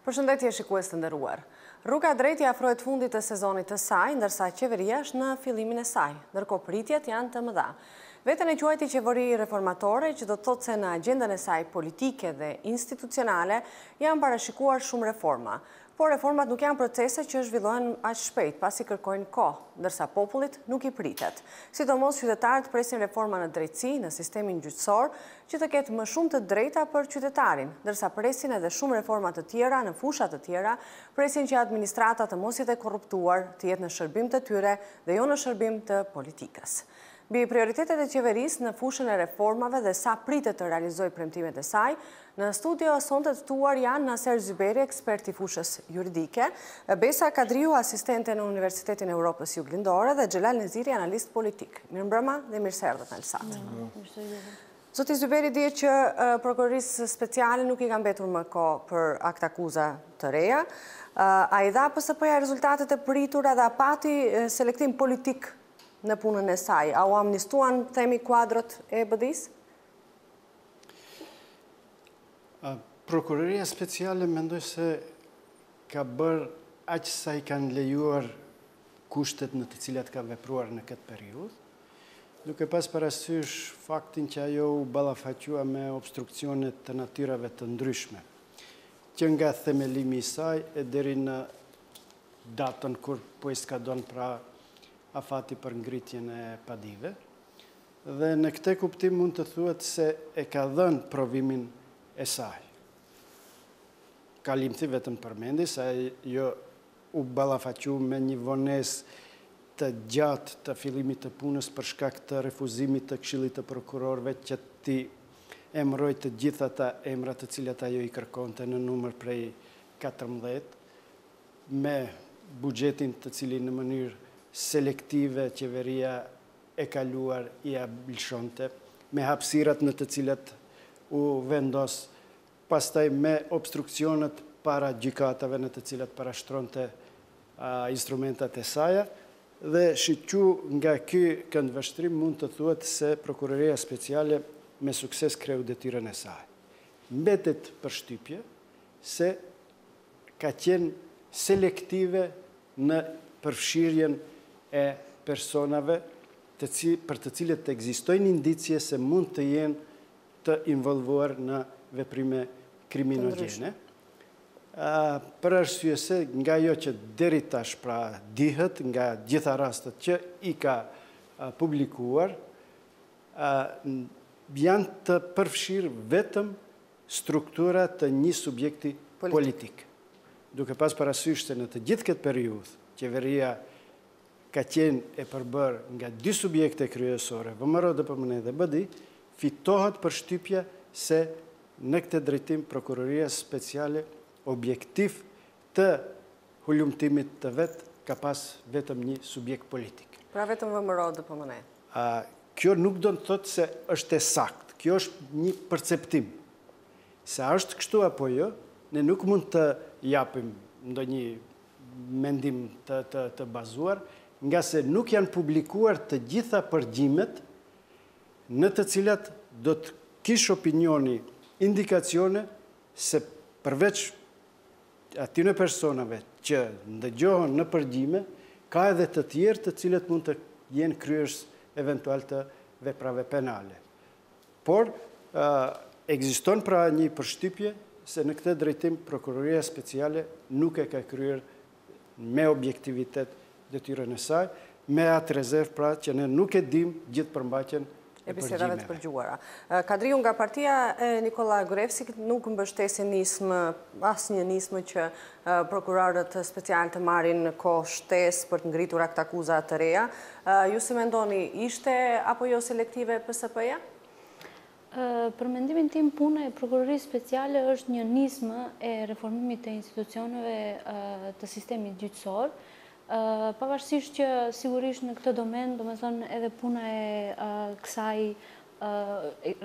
Përshëndetje shikues të nderuar. Rruga e drejtë afrohet fundit të sezonit të saj, ndërsa qeveria është në fillimin e saj, ndërkohë pritjet janë të mëdha. Veten e quajti qeveri reformatore, që do të thotë se në agjendën e saj politike dhe institucionale janë parashikuar shumë reforma. Por reformat nuk janë procese që zhvillohen aq shpejt, pasi kërkojnë kohë, ndërsa popullit nuk i pritet. Sidomos qytetarët presin reforma në drejtësi, në sistemin gjyqësor, që të ketë më shumë të drejta për qytetarin, ndërsa presin edhe shumë reforma të tjera në fusha të tjera, presin që administrata të mos jetë e korruptuar, të jetë në shërbim të tyre dhe jo në shërbim të politikës. Mbi prioritetet e qeverisë në fushën e reformave dhe sa pritet të realizojë premtimet e saj, në studio sonte të ftuar janë Naser Zyberi, ekspert i fushës juridike, Besa Kadriu, asistente në Universitetin e Europës Juglindore dhe Xhelal Neziri, analist politik. Mirëmbrëma dhe mirë se erdhët në Elsat. Zoti Zyberi, dihet që prokurorisë speciale nuk i ka mbetur më kohë për akt akuza të reja. A i dha PSP-ja rezultatet e pritura dhe a pati selektim politik në punën e saj? A u amnistuan, themi, kuadrët e BD-s? Prokuroria speciale mendoj se ka bërë aq sa i kanë lejuar kushtet në të cilat ka vepruar në këtë periudhë, duke pas parasysh faktin që ajo u ballafaqua me obstruksionet të natyrave të ndryshme, që nga themelimi i saj e deri në datën kur po i skadon pra afati për ngritjen e padive. Dhe në këtë kuptim mund të thuhet se e ka dhënë provimin e saj. Kalimthi vetëm përmendi se ajo u ballafaqu me një vonesë të gjatë të fillimit të punës për shkak të refuzimit të Këshillit të Prokurorëve që ti emëroj të gjitha ata emrat të cilat ajo i kërkonte në numër prej 14, me buxhetin të cilin në mënyrë selektive qeveria e kaluar i ablshonte, me hapësirat në të cilat u vendos, pastaj me obstruksionet para gjykatave në të cilat parashtronte instrumentat e saj, dhe shiqu nga ky këndvështrim mund të thuhet se Prokuroria Speciale me sukses kreu detyrën e saj. Mbetet përshtypje se ka qenë selektive në përfshirjen e personave për të cilët ekzistojnë indicje se mund të jenë të involvuar në veprime kriminogjene. Për arsye se nga jo që deri tash pra dihet nga gjitha rastet që i ka publikuar, janë të përfshirë vetëm struktura të një subjekti politik. Duke pas parasysh se në të gjithë këtë periudhë, qeveria ka qenë e përbërë nga dy subjekte kryesore, VMRO, DPMN dhe BD, fitohet përshtypja se në këtë drejtim Prokuroria Speciale objektiv të hulumtimit të vetë ka pas vetëm një subjekt politik. Pra vetëm VMRO DPMN. Kjo nuk do të thotë se është e saktë, kjo është një perceptim. Se është kështu apo jo, ne nuk mund të japim ndonjë mendim të bazuar, nga se nuk janë publikuar të gjitha përgjimet në të cilat do të kish opinioni, indikacione se përveç atyre personave që ndëgjohen në përgjime, ka edhe të tjerë të cilët mund të jenë kryes eventual të veprave penale. Por, ekziston pra një përshtypje se në këtë drejtim Prokuroria Speciale nuk e ka kryer me objektivitet detyrën e saj, me atë rezervë pra që ne nuk e dim gjithë përmbajtjen e bisedave të përgjuara. Kadriu, nga partia e Nikola Gruevskit nuk mbështesin asnjë nismë që prokurorët special të marrin kohë shtesë për të ngritur akt akuza të reja. Ju si mendoni, ishte apo jo selektive PSP-ja? Për mendimin tim, puna e Prokurorisë Speciale është një nismë e reformimit të institucioneve të sistemit gjyqësor, pavarësisht që sigurisht në këtë domen, do me thonë edhe puna e kësaj,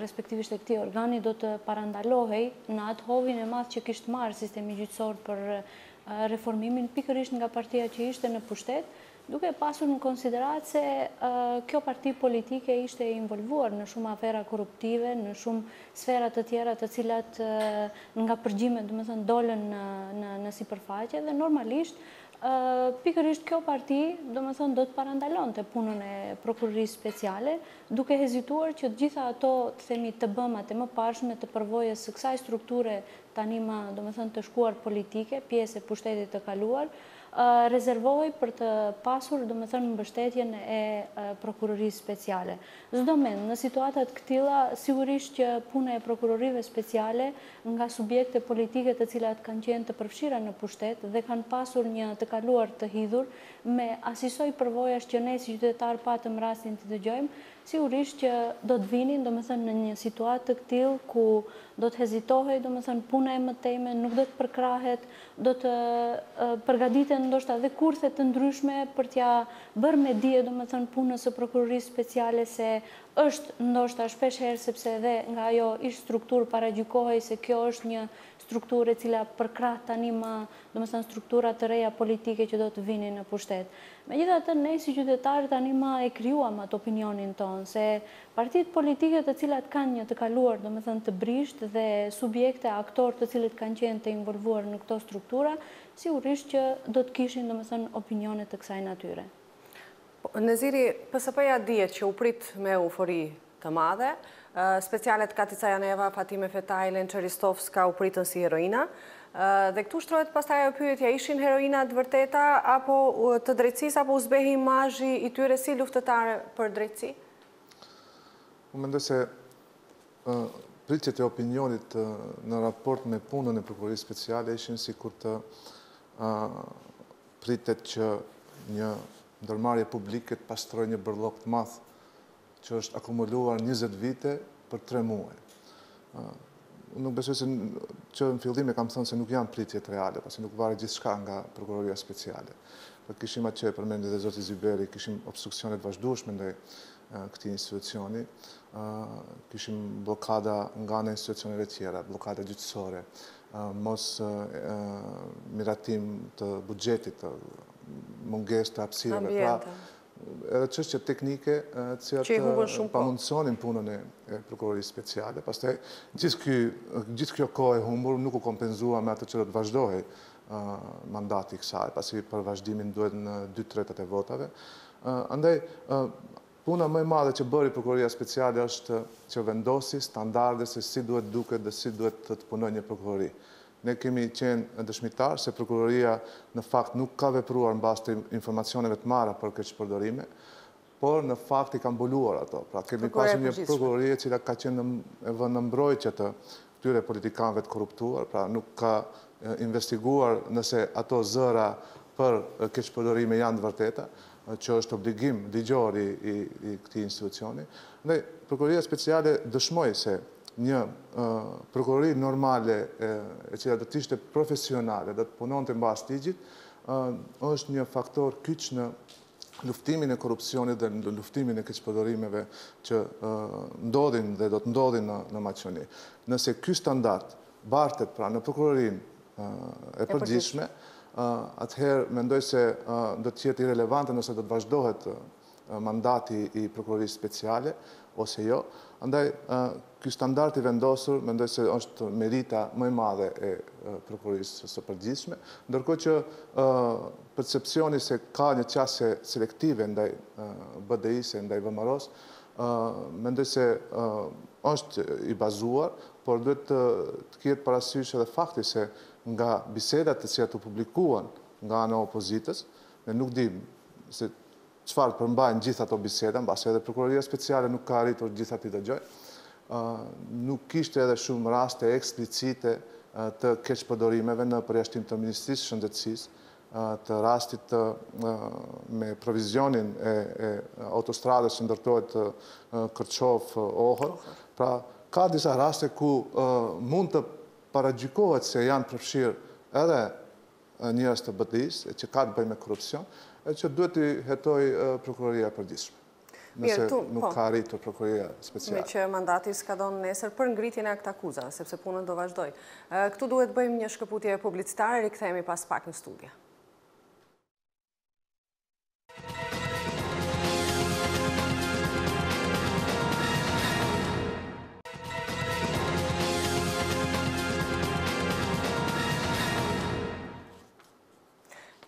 respektivisht e këtij organi, do të parandalohej në atë hovin e madh që kishte marrë sistemi gjyqësor për reformimin, pikërisht nga partia që ishte në pushtet, duke pasur në konsiderat se kjo parti politike ishte involvuar në shumë afera korruptive, në shumë sferat të tjera të cilat nga përgjimet dolën në sipërfaqe dhe normalisht pikërisht kjo parti do të parandalon të punën e prokurorisë speciale, duke hezituar që gjitha ato të bëmat e më pashme të përvojës së kësaj strukture tani më të shkuar politike, pjesë e pushtetit të kaluar, rezervohej për të pasur mbështetjen e prokurorisë speciale. Çdo mend në situatat këtilla sigurisht që puna e prokurorive speciale nga subjekte politike të cilat kanë qenë të përfshira në pushtet dhe kanë pasur një të kaluar të hidhur me asisoj përvojash që ne si qytetar patëm rastin të dëgjojmë, sigurisht që do të vinin në një situatë të këtill ku do të hezitohej puna e mëtejme, nuk do të përkrahet, do të përgatiten ndoshta dhe kurthe të ndryshme për t'ja bërë me dije punës së prokurorisë speciale se është ndoshta shpesh herë sepse edhe nga ajo ish strukturë paragjykohej se kjo është një strukturë e cila përkrah tani më struktura të reja politike që do të vinin në pushtet. Megjithatë, ne si qytetarë tani e krijuam atë opinionin tonë se partitë politike të cilat kanë një të kaluar të brisht dhe subjekte, aktorë të cilët kanë qenë të involvuar në këto struktura, sigurisht që do të kishin opinionet të kësaj natyre. Neziri, PSP-ja dihet që u prit me eufori të madhe, specialet Katica Janeva, Fatime Fetaj, Lençe Ristovska u pritën si heroina, dhe këtu shtrohet pastaj ajo pyetja, ishin heroinat vërteta apo të drejtësisë apo u zbehi imazhi i tyre si luftëtare për drejtësi? Unë mendoj se pritjet e opinionit në raport me punën e prokurorisë speciale ishin sikur të pritet që një ndërmarrje publike të pastrojë një bërllog të madh që është akumuluar 20 vite për 3 muaj. Nuk besoj se që në fillim e kam thënë se nuk janë pritjet reale, pasi nuk varet gjithçka nga prokuroria speciale. Kishim atë që përmendi dhe zoti Zyberi, kishim obstruksionet vazhdueshme ndaj këtij institucioni, kishim blokada nga ana e institucioneve tjera, blokada gjyqësore, mos miratim të buxhetit, mungesë të hapësirave. Edhe çështje teknike që pamundsonin punën e prokurorisë speciale. Pastaj gjithë kjo kohë e humbur nuk u kompenzua me atë që do të vazhdohej mandati i kësaj, pasi për vazhdimin duhet në 2/3 e votave. Andaj puna më e madhe që bëri prokuroria speciale është që vendosi standarde se si duhet duket dhe si duhet të punojë një prokurori. Ne kemi qenë dëshmitar se prokuroria në fakt nuk ka vepruar mbas të informacioneve të marra për keqpërdorime, por në fakt i ka mbuluar ato. Pra kemi pasur një prokurori e cila ka qenë në vend mbrojtje të këtyre politikanëve të korruptuar, pra nuk ka investiguar nëse ato zëra për keqpërdorime janë të vërteta, që është obligim ligjor i këtij institucioni. Dhe prokuroria speciale dëshmoi se një prokurori normale e cila do të ishte profesionale, do të punonte mbas ligjit, është një faktor kyç në luftimin e korrupsionit dhe në luftimin e keqpërdorimeve që ndodhin dhe do të ndodhin në maqëni. Nëse ky standard bartet pra në prokurorinë e përgjithshme, atëherë mendoj se do të jetë irelevante nëse do të vazhdohet mandati i prokurorisë speciale ose jo. Andaj, ky standard i vendosur, mendoj se është merita më e madhe e prokurorisë së përgjithshme, ndërkohë që percepcioni se ka një qasje selektive ndaj BDI-s, ndaj VMRO-s, mendoj se është i bazuar, por duhet të ketë parasysh edhe fakti se nga bisedat të cilat u publikuan nga ana e opozitës, ne nuk dim se çfarë përmbajnë gjithë ato biseda, mbasi edhe prokuroria speciale nuk ka arritur gjitha t'i dëgjojë. Nuk kishte edhe shumë raste eksplicite të keqpërdorimeve në përjashtim të Ministrisë së Shëndetësisë, të rastit me provizionin e autostradës që ndërtohet Kërçov-Ohër. Pra, ka disa raste ku mund të paragjykohet se janë përfshirë edhe njerëz të BDI-s, që ka të bëjë me korrupsion, e që duhet të hetoj prokuroria e përgjithshme. Nëse nuk ka arritur prokuroria speciale. Me që mandati s'ka dhënë nesër për ngritjen e këtij akuza, sepse punën do vazhdoj. Këtu duhet bëjmë një shkëputje publicitare, rikthehemi pas pak në studio.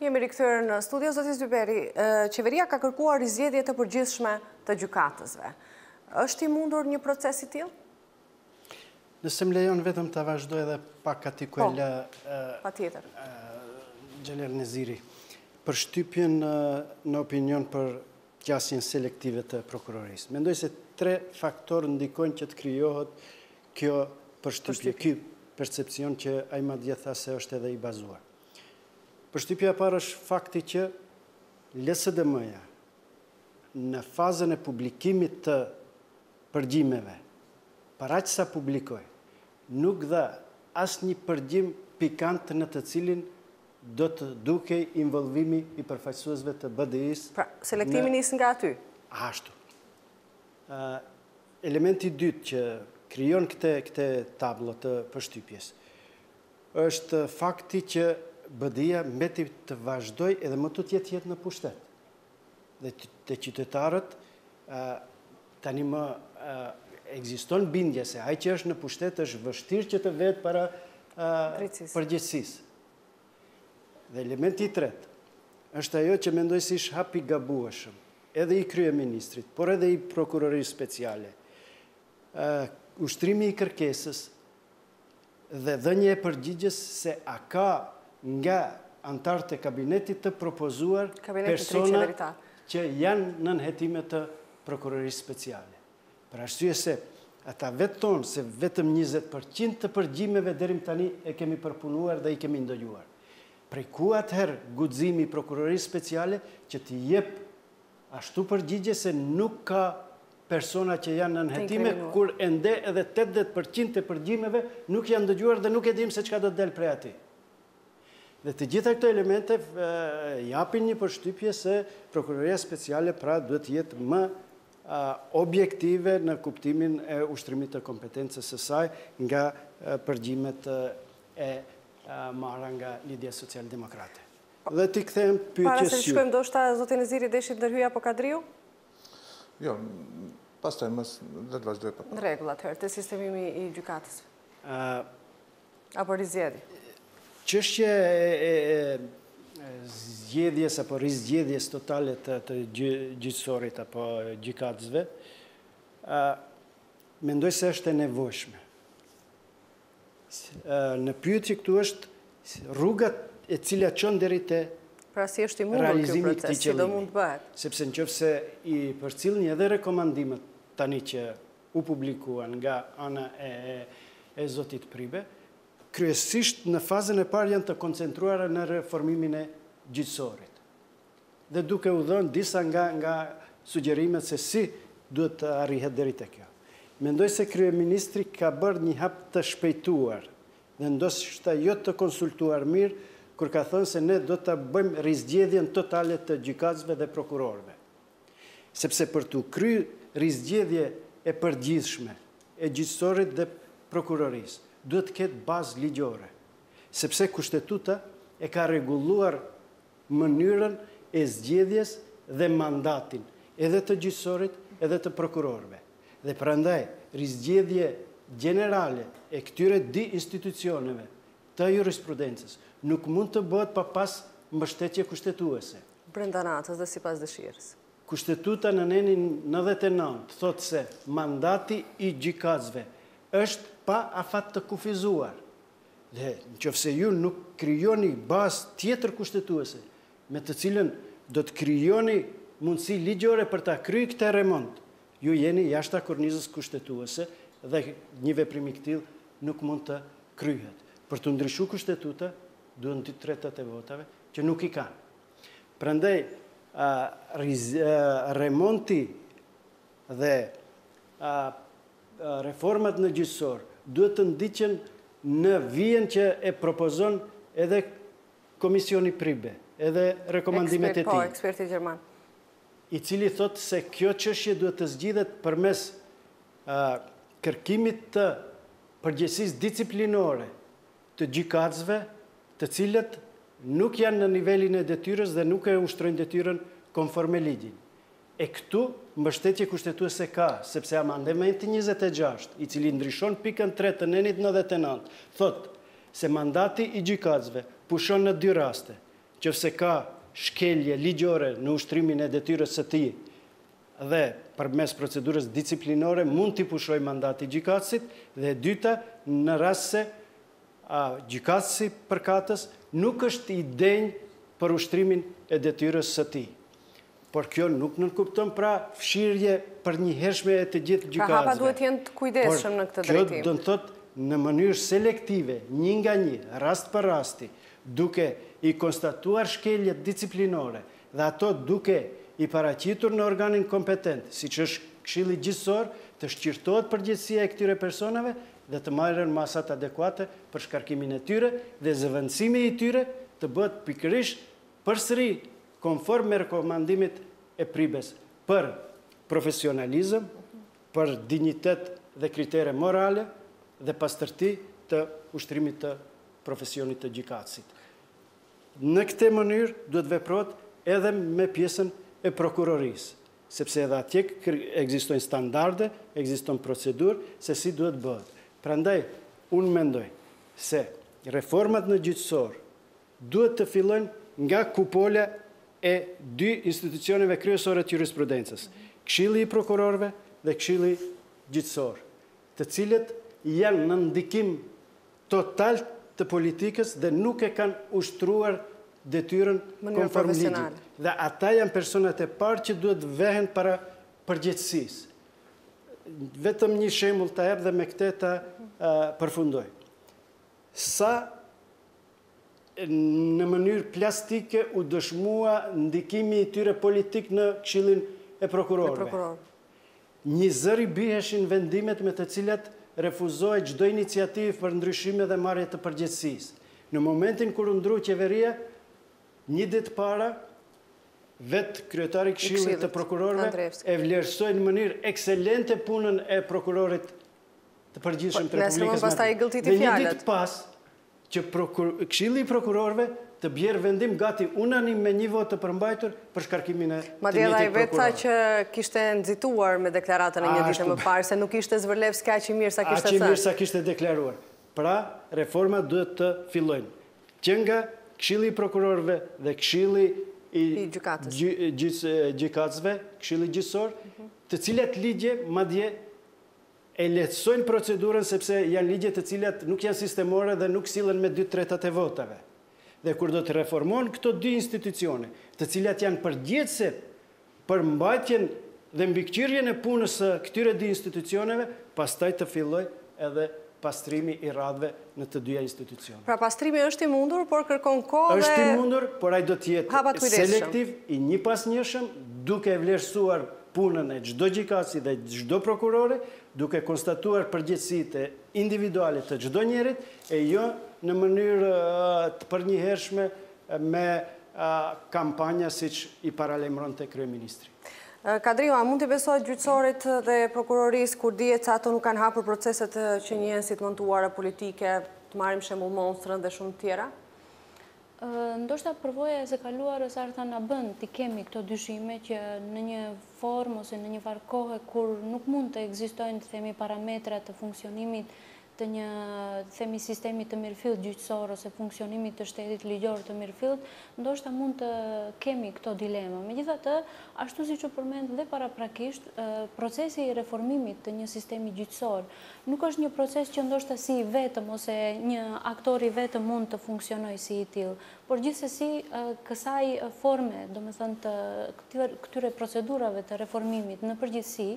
Jemi rikthyer në studio, zoti Zyberi. Qeveria ka kërkuar rizgjedhje të përgjithshme të gjykatësve. Është i mundur një proces i tillë? Nëse më lejon vetëm ta vazhdoj edhe pak aty ku patjetër. Xhener Neziri, për shtypjen në opinion për qasjen selektive të prokurorisë. Mendoj se 3 faktorë ndikojnë që të krijohet kjo përshtypje, ky percepcion që ai madje tha se është edhe i bazuar. Përshtypja e parë është fakti që LSDM-ja në fazën e publikimit të përgjimeve, para që sa publikoj, nuk dha asnjë përgjim pikant në të cilin do të dukej involvimi i përfaqësuesve të BDI-s. Pra, selektimi nis nga aty. Ashtu. Elementi i dytë që krijon këtë tablo të përshtypjes është fakti që BDI-ja mbeti të vazhdoj edhe më të jetë në pushtet. Dhe të qytetarët tani më ekziston bindje se ai që është në pushtet është vështirë që të vetë para përgjegjësisë. Dhe elementi i tretë është ajo që mendoj si është hap i gabueshëm, edhe i kryeministrit, por edhe i prokurorisë speciale. Ushtrimi i kërkesës dhe dhënia e përgjigjes se a ka nga antarët e kabinetit të propozuar persona që janë në nënhetime të prokurorisë speciale. Për arsye se ata vetë tonë se vetëm 20% të përgjimeve deri tani e kemi përpunuar dhe i kemi ndëgjuar. Prej ku atëherë guximi i prokurorisë speciale që t'i jep ashtu përgjigje se nuk ka persona që janë në nënhetime, kur ende edhe 80% të përgjimeve nuk janë ndëgjuar dhe nuk e dim se çka do të del prej atij. Dhe të gjitha këto elemente japin një përshtypje se prokuroria speciale pra duhet të jetë më objektive në kuptimin e ushtrimit të kompetencës së saj nga përgjimet e marra nga Lidhja Social-Demokrate. Dhe ti kthehem pyetjes. Para se të shkojmë ndoshta zoti Neziri deshit ndërhyj apo Kadriu? Jo, pastaj mos do të vazhdoj pa. Në rregull, atëherë te sistemimi i gjykatës. Apo rizgjedhje. Çështja e zgjedhjes apo rizgjedhjes totale të gjyqësorit apo gjykatësve, mendoj se është e nevojshme. Në pyetje këtu është rruga e cila çon deri te pra si është i mundur ky proces, si do mund të bëhet? Sepse nëse i përcillni edhe rekomandimet tani që u publikuan nga ana e zotit Pribe, kryesisht në fazën e parë janë të koncentruara në reformimin e gjyqësorit. Dhe duke u dhënë disa nga sugjerimet se si duhet të arrihet deri te kjo. Mendoj se kryeministri ka bërë një hap të shpejtuar dhe ndoshta jo të konsultuar mirë kur ka thënë se ne do të bëjmë rizgjedhjen totale të gjykatësve dhe prokurorëve. Sepse për të kryer rizgjedhje e përgjithshme e gjyqësorit dhe prokurorisë, duhet të ketë bazë ligjore, sepse kushtetuta e ka rregulluar mënyrën e zgjedhjes dhe mandatin edhe të gjyqësorit edhe të prokurorëve. Dhe prandaj rizgjedhje gjenerale e këtyre dy institucioneve të jurisprudencës nuk mund të bëhet pa pas mbështetje kushtetuese. Brenda natës dhe sipas dëshirës. Kushtetuta në nenin 99 thotë se mandati i gjykatësve është pa afat të kufizuar. Dhe nëse ju nuk krijoni bazë tjetër kushtetuese, me të cilën do të krijoni mundësi ligjore për ta kryer këtë remont, ju jeni jashtë kornizës kushtetuese dhe një veprim i tillë nuk mund të kryhet. Për të ndryshuar kushtetuta, duhen 2/3 e votave që nuk i kanë. Prandaj remonti dhe reformat në gjyqësor duhet të ndiqen në vijën që e propozon edhe Komisioni Pribe, edhe rekomandimet e tij. Eksperti gjerman. I cili thotë se kjo çështje duhet të zgjidhet përmes kërkimit të përgjegjësisë disciplinore të gjykatësve, të cilët nuk janë në nivelin e detyrës dhe nuk e ushtrojnë detyrën konforme ligjit. E këtu mbështetje kushtetuese ka, sepse amandementi 26, i cili ndryshon pikën 3 të nenit 99, thotë se mandati i gjykatësve pushon në 2 raste, Nëse ka shkelje ligjore në ushtrimin e detyrës së tij dhe përmes procedurës disciplinore mund t'i pushoj mandati gjykatësit, dhe e dyta, në rast se gjykatësi përkatës nuk është i denj për ushtrimin e detyrës së tij. Por kjo nuk nënkupton pra fshirje për njëhershme e të gjithë gjykatësve. Pra hapa duhet jenë të kujdesshëm në këtë drejtim. Kjo do të thotë në mënyrë selektive, një nga një, rast për rasti, duke i konstatuar shkeljet disciplinore dhe ato duke i paraqitur në organin kompetent, siç është Këshilli Gjyqësor, të shqyrtohet përgjegjësia e këtyre personave dhe të marrën masat adekuate për shkarkimin e tyre dhe zëvendësimi i tyre të bëhet pikërisht përsëri konform me rekomandimit e pribes për profesionalizëm, për dinjitet dhe kritere morale dhe pastërti të ushtrimit të profesionit të gjykatësit. Në këtë mënyrë duhet veprohet edhe me pjesën e prokurorisë, sepse edhe atje ekzistojnë standarde, ekziston procedurë se si duhet bëhet. Prandaj, unë mendoj se reformat në gjyqësor duhet të fillojnë nga kupola e dy institucioneve kryesore të jurisprudencës, Këshilli i Prokurorëve dhe Këshilli Gjyqësor, të cilët janë në ndikim total të politikës dhe nuk e kanë ushtruar detyrën konform ligjit. Dhe ata janë personat e parë që duhet vehen para përgjegjësisë. Vetëm një shembull ta jap dhe me këtë ta përfundoj. Sa në mënyrë plastike u dëshmua ndikimi i tyre politik në Këshillin e Prokurorëve. Një zëri biheshin vendimet me të cilat refuzohet çdo iniciativë për ndryshime dhe marrje të përgjegjësisë. Në momentin kur u ndru qeveria, një ditë para, vetë kryetari i Këshillit të Prokurorëve e vlerësoi në mënyrë ekselente punën e prokurorit të përgjithshëm të Republikës Maqedonisë. Dhe një ditë pas që Këshilli i Prokurorëve të bjerë vendim gati unanim me një votë të përmbajtur për shkarkimin e të njëjtit prokuror. Madje ai vetë tha që kishte nxituar me deklaratën e një dite më parë se nuk ishte Zvërlevski aq i mirë sa kishte thënë. Aq i mirë sa kishte deklaruar. Pra, reforma duhet të fillojnë që nga Këshilli i Prokurorëve dhe Këshilli i Gjykatësve, Këshilli Gjyqësor, të cilat ligje madje e lehtësojnë procedurën sepse janë ligje të cilat nuk janë sistemore dhe nuk sillen me 2/3 e votave. Dhe kur do të reformojnë këto dy institucione, të cilat janë përgjegjëse për mbajtjen dhe mbikëqyrjen e punës së këtyre dy institucioneve, pastaj të fillojë edhe pastrimi i radhëve në të dyja institucione. Pra pastrimi është i mundur, por kërkon kohë dhe... është i mundur, por ai do të jetë selektiv, i një pas njëshëm, duke vlerësuar punën e çdo gjykatësi dhe çdo prokurori, duke konstatuar përgjegjësitë individuale të çdo njerit, e jo në mënyrë të përnjëhershme me kampanja siç i paralajmëronte kryeministri. Kadriu, a mund të besohet gjyqësorit dhe prokurorisë kur dihet se ato nuk kanë hapur proceset që njihen si të montuara politike, të marrim shembull Monstrën dhe shumë tjera? Ndoshta përvoja e së kaluarës Arta na bën të kemi këto dyshime që në një formë ose në një farë kohe kur nuk mund të ekzistojnë të themi parametra të funksionimit të një themi sistemi të mirëfillt gjyqësor ose funksionimit të shtetit ligjor të mirëfillt, ndoshta mund të kemi këto dilema. Megjithatë, ashtu siç u përmend dhe paraprakisht, procesi i reformimit të një sistemi gjyqësor nuk është një proces që ndoshta si vetëm ose një aktor i vetëm mund të funksionojë si i tillë, por gjithsesi kësaj forme, domethënë të këtyre procedurave të reformimit në përgjithësi,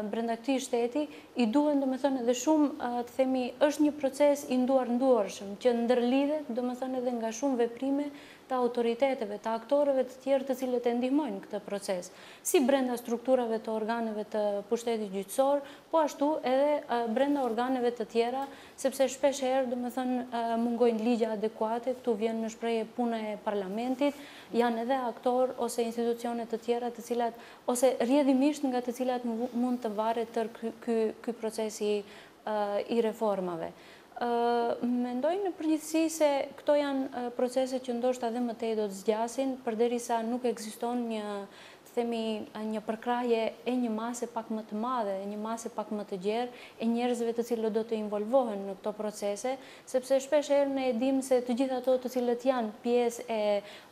brenda këtij shteti i duhen domethënë edhe shumë të themi është një proces i nduarshëm që ndërlidhet domethënë edhe nga shumë veprime të autoriteteve, të aktorëve të tjerë të cilët e ndihmojnë këtë proces, si brenda strukturave të organeve të pushtetit gjyqësor, po ashtu edhe brenda organeve të tjera, sepse shpesh herë domethënë mungojnë ligje adekuate, këtu vjen në shprehje puna e parlamentit, janë edhe aktor ose institucione të tjera të cilat ose rrjedhimisht nga të cilat mund të varet tër ky procesi i reformave. Mendoj në përgjithësi se këto janë procese që ndoshta edhe më tej do të zgjasin, përderisa nuk ekziston një themi një përkrahje e një mase pak më të madhe, një mase pak më të gjerë, e njerëzve të cilët do të involvohen në këto procese, sepse shpesh herë ne e dim se të gjithë ato të cilët janë pjesë e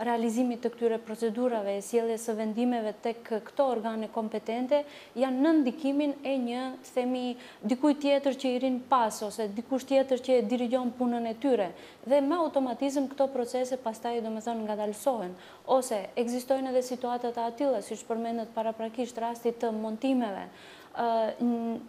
realizimit të këtyre procedurave, sjelljes së vendimeve tek këto organe kompetente, janë në ndikimin e një, themi, dikujt tjetër që i rin pas, ose dikush tjetër që e dirigjon punën e tyre. Dhe me automatizëm këto procese pastaj domethënë ngadalësohen, ose ekzistojnë edhe situatat e tilla, siç përmendet paraprakisht rasti të montimeve.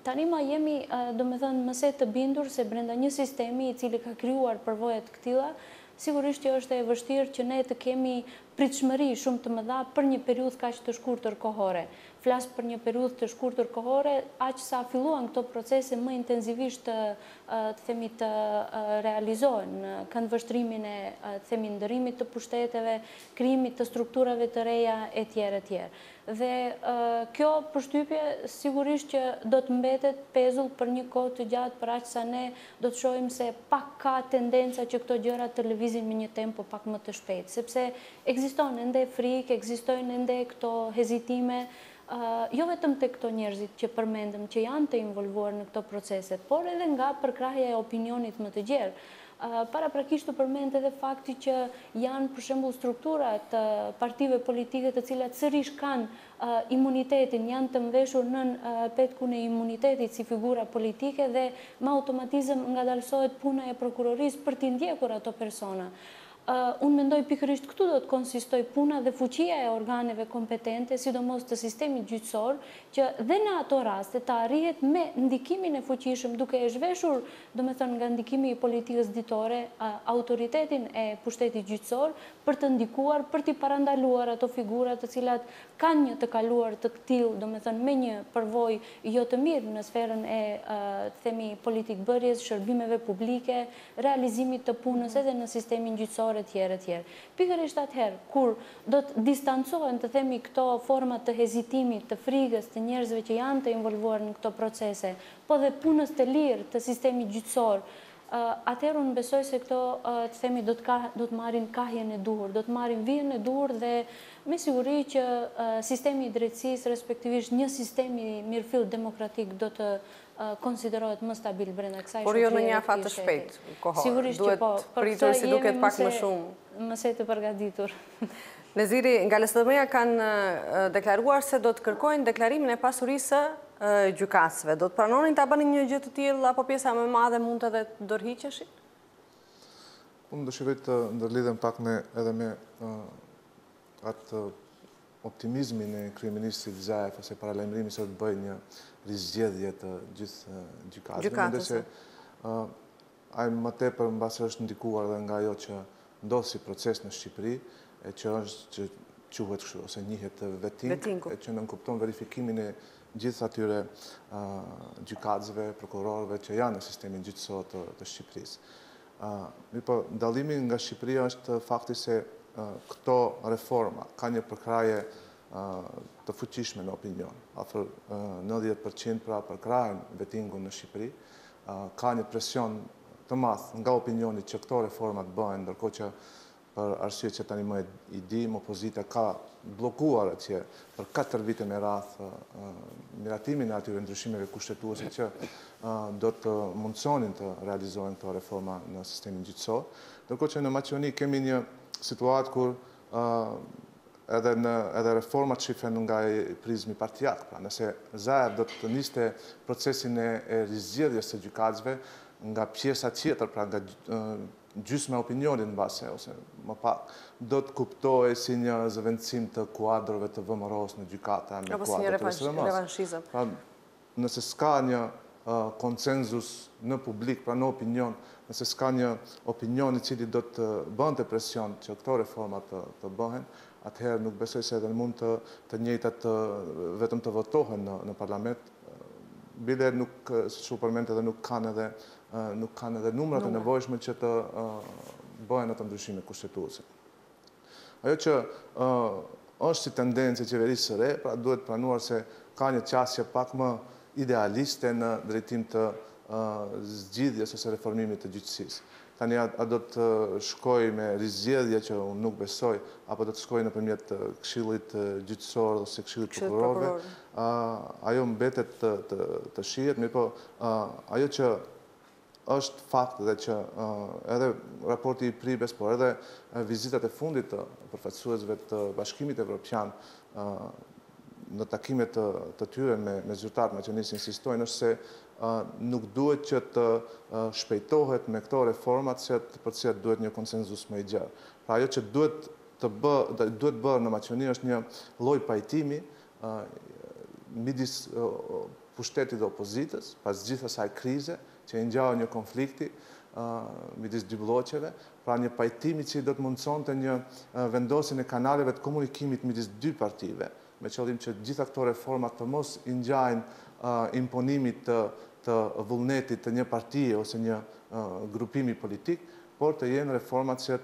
Tani ma jemi domethënë mëse të bindur se brenda një sistemi i cili ka krijuar përvoja të këtilla, sigurisht që është e vështirë që ne të kemi pritshmëri shumë të mëdha për një periudhë kaq të shkurtër kohore. Flas për një periudhë të shkurtër kohore, aq sa filluan këto procese më intenzivisht të realizohen, këndvështrimin e themi ndërimit të pushteteve, krijimit të strukturave të reja etj. Dhe kjo përshtypje sigurisht që do të mbetet pezull për një kohë të gjatë, për aq sa ne do të shohim se pak ka tendenca që këto gjëra të lëvizin me një tempo pak më të shpejtë, sepse ekziston ende frikë, ekzistojnë ende këto hezitime, jo vetëm të këto njerëzit që përmendëm, që janë të involvuar në këto procese, por edhe nga përkrahja e opinionit më të gjerë. Paraprakisht të përmend edhe fakti që janë për shembull struktura të partive politike të cilat sërish kanë imunitetin, janë të mbeshur nën petkun e imunitetit si figura politike dhe me automatizëm ngadalësohet puna e prokurorisë për t'i ndjekur ato persona. Unë mendoj pikërisht këtu do të konsistoj puna dhe fuqia e organeve kompetente, sidomos të sistemit gjyqësor, që dhe në ato raste të arrihet me ndikimin e fuqishëm, duke e zhveshur, domethënë nga ndikimi i politikës ditore, autoritetin e pushtetit gjyqësor, për të ndikuar, për t'i parandaluar ato figura të cilat kanë një të kaluar të tillë, domethënë me një përvojë jo të mirë në sferën e themi politikbërjes, shërbimeve publike, realizimit të punës edhe në sistemin gjyqësor etj. Pikërisht atëherë, kur do të distancohen të themi këto forma të hezitimit, të frikës, të njerëzve që janë të involvuar në këto procese, po dhe punës të lirë të sistemit gjyqësor, atëherë unë besoj se këto të themi do të marrin kahjen e duhur, do të marrin vijën e duhur dhe me siguri që sistemi i drejtësisë, respektivisht një sistemi mirëfill demokratik do të konsiderohet më stabil brenda kësaj shoqërie. Por jo në një afat të shpejt kohor. Sigurisht që po. Pritur si duket pak më shumë. Mëse të përgatitur. Neziri, nga LSDM-ja kanë deklaruar se do të kërkojnë deklarimin e pasurisë gjykatësve. Do të pranonin ta bënin një gjë të tillë apo pjesa më e madhe mund edhe të dorëhiqeshin? Unë dëshiroj të ndërlidhem pak edhe me atë optimizmin e kryeministrit Zaev ose paralajmërimin se do të bëjë një rizgjedhje të gjithë gjykatësve. Mendoj se ai më tepër mbasi është ndikuar edhe nga ajo që ndodh si proces në Shqipëri, e që është që quhet kështu ose njihet vetting, e që nënkupton verifikimin e gjithë atyre gjykatësve, prokurorëve që janë në sistemin gjyqësor të Shqipërisë. Po dallimi nga Shqipëria është fakti se këto reforma ka një përkraje të fuqishme në opinion. Afër 90% pra përkrahen vettingun në Shqipëri. Ka një presion të madh nga opinioni që këto reforma të bëhen, ndërkohë që për arsye që tani më i dim, opozita ka bllokuar atje për 4 vite me radh miratimin e atyre ndryshimeve kushtetuese që do të mundsonin të realizohen këto reforma në sistemin gjyqësor. Ndërkohë që në Maqedoni kemi një situatë kur edhe reformat shifen nga prizmi partijak. Pra, nëse Zaev do të niste procesin e rizgjedhjes së gjykatësve nga pjesa tjetër, pra nga gjysma opinionit në base, ose më pak, do të kuptohej si një zëvendësim të kuadrove të VMRO-s në gjykata me kuadrove të SRM-s. Pra, nëse s'ka një konsenzus në publik, pra në opinion, nëse s'ka një opinion i cili do të bënte presion që këto reformat të bëhen, atëherë nuk besoj se edhe mund të njëjtat vetëm të votohen në parlament, bile nuk, si që përmend edhe nuk kanë edhe numrat e nevojshme që të bëhen ato ndryshime kushtetuese. Ajo që është si tendencë e qeverisë së re, pra duhet pranuar se ka një qasje pak më idealiste në drejtim të zgjidhjes ose reformimit të gjyqësisë. Tani a do të shkoj me rizgjedhje që unë nuk besoj, apo do të shkoj nëpërmjet Këshillit Gjyqësor ose Këshillit Prokurorëve, ajo mbetet të shihet, mirë po ajo që është fakt dhe që edhe raporti i Pribes, por edhe vizitat e fundit të përfaqësuesve të Bashkimit Evropian në takimet të tyre me zyrtarët maqedonisë insistojnë është se nuk duhet që të shpejtohet me këto reformat për të cilat duhet një konsenzus më i gjerë. Pra ajo që duhet bërë në Maqedoni është një lloj pajtimi midis pushtetit dhe opozitës, pas gjithë asaj krize që i ngjau një konflikti midis dy bloqeve, pra një pajtimi që do të mundësonte një vendosjen e kanaleve të komunikimit midis dy partive, me qëllim që gjitha këto reforma të mos i ngjajnë imponimit të vullnetit të një partie ose një grupimi politik, por të jenë reformat që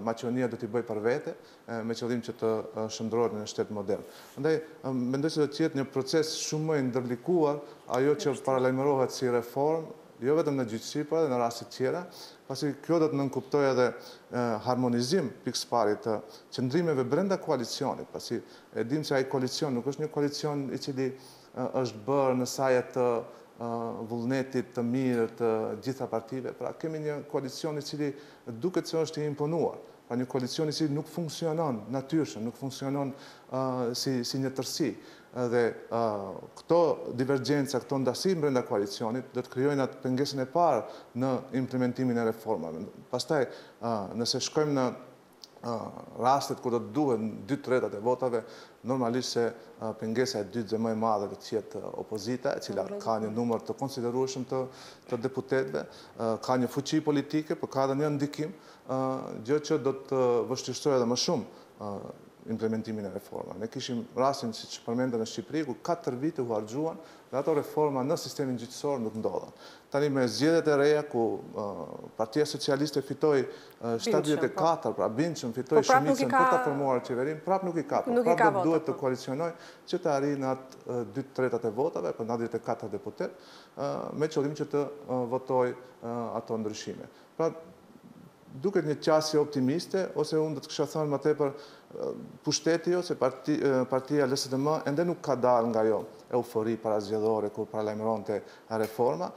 Maqedonia do t'i bëjë për vete, me qëllim që të shndrohet në shtet modern. Andaj, mendoj se do të jetë një proces shumë më i ndërlikuar ajo që paralajmërohet si reform, jo vetëm në gjyqësi, por edhe në raste tjera, pasi kjo do të nënkuptojë edhe harmonizim pikësparit të qëndrimeve brenda koalicionit, pasi e dim se ai koalicion nuk është një koalicion i cili është bërë në sajet të vullnetit të mirë të gjitha partive. Pra kemi një koalicion i cili duket se është i imponuar, pra një koalicion i cili nuk funksionon natyrshëm, nuk funksionon si një tërësi. Dhe këto divergjenca, këto ndasim brenda koalicionit do të krijojnë atë pengesën e parë në implementimin e reformave. Pastaj, nëse shkojmë në rastet kur do të duhen 2/3 e votave, normalisht se pengesa e dytë dhe më e madhe do të jetë opozita, e cila ka një numër të konsiderueshëm të deputetëve, ka një fuqi politike, por ka edhe një ndikim, gjë që do të vështirësojë edhe më shumë implementimin e reformave. Ne kishim rastin, siç përmendëm në Shqipëri, ku 4 vite u harxuan dhe ato reforma në sistemin gjyqësor nuk ndodhen. Tani me zgjedhjet e reja ku Partia Socialiste fitoi 74, pra Binçëm fitoi shumicën për ta formuar qeverinë, prap nuk i ka. Prap do duhet të koalicionoj që të arrijë në atë 2/3 e votave, për 94 deputet, me qëllim që të votoj ato ndryshime. Pra duket një qasje optimiste, ose unë do të kisha thënë më tepër pushteti ose partia LSDM ende nuk ka dalë nga jo eufori parazgjedhore kur paralajmëronte reforma,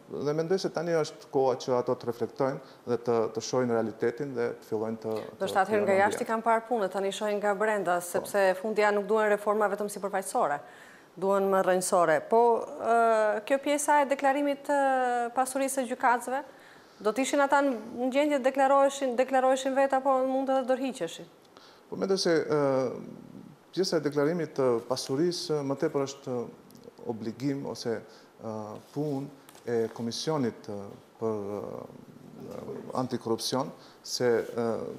dhe mendoj se tani është koha që ato të reflektojnë dhe të shohin realitetin dhe të fillojnë të... Do shtë atëherë nga jashtë i kanë parë punë, tani shohin nga brenda, sepse fundja nuk duhen reforma vetëm si përfaqësore, duhen më rrënjësore. Po, kjo pjesa e deklarimit të pasurisë së gjykatësve, do të ishin ata në gjendje deklaroheshin vetë apo mund të dorëhiqeshin? Po mendoj se pjesa e deklarimit të pasurisë më tepër është obligim ose punë e Komisionit për Antikorrupsion, se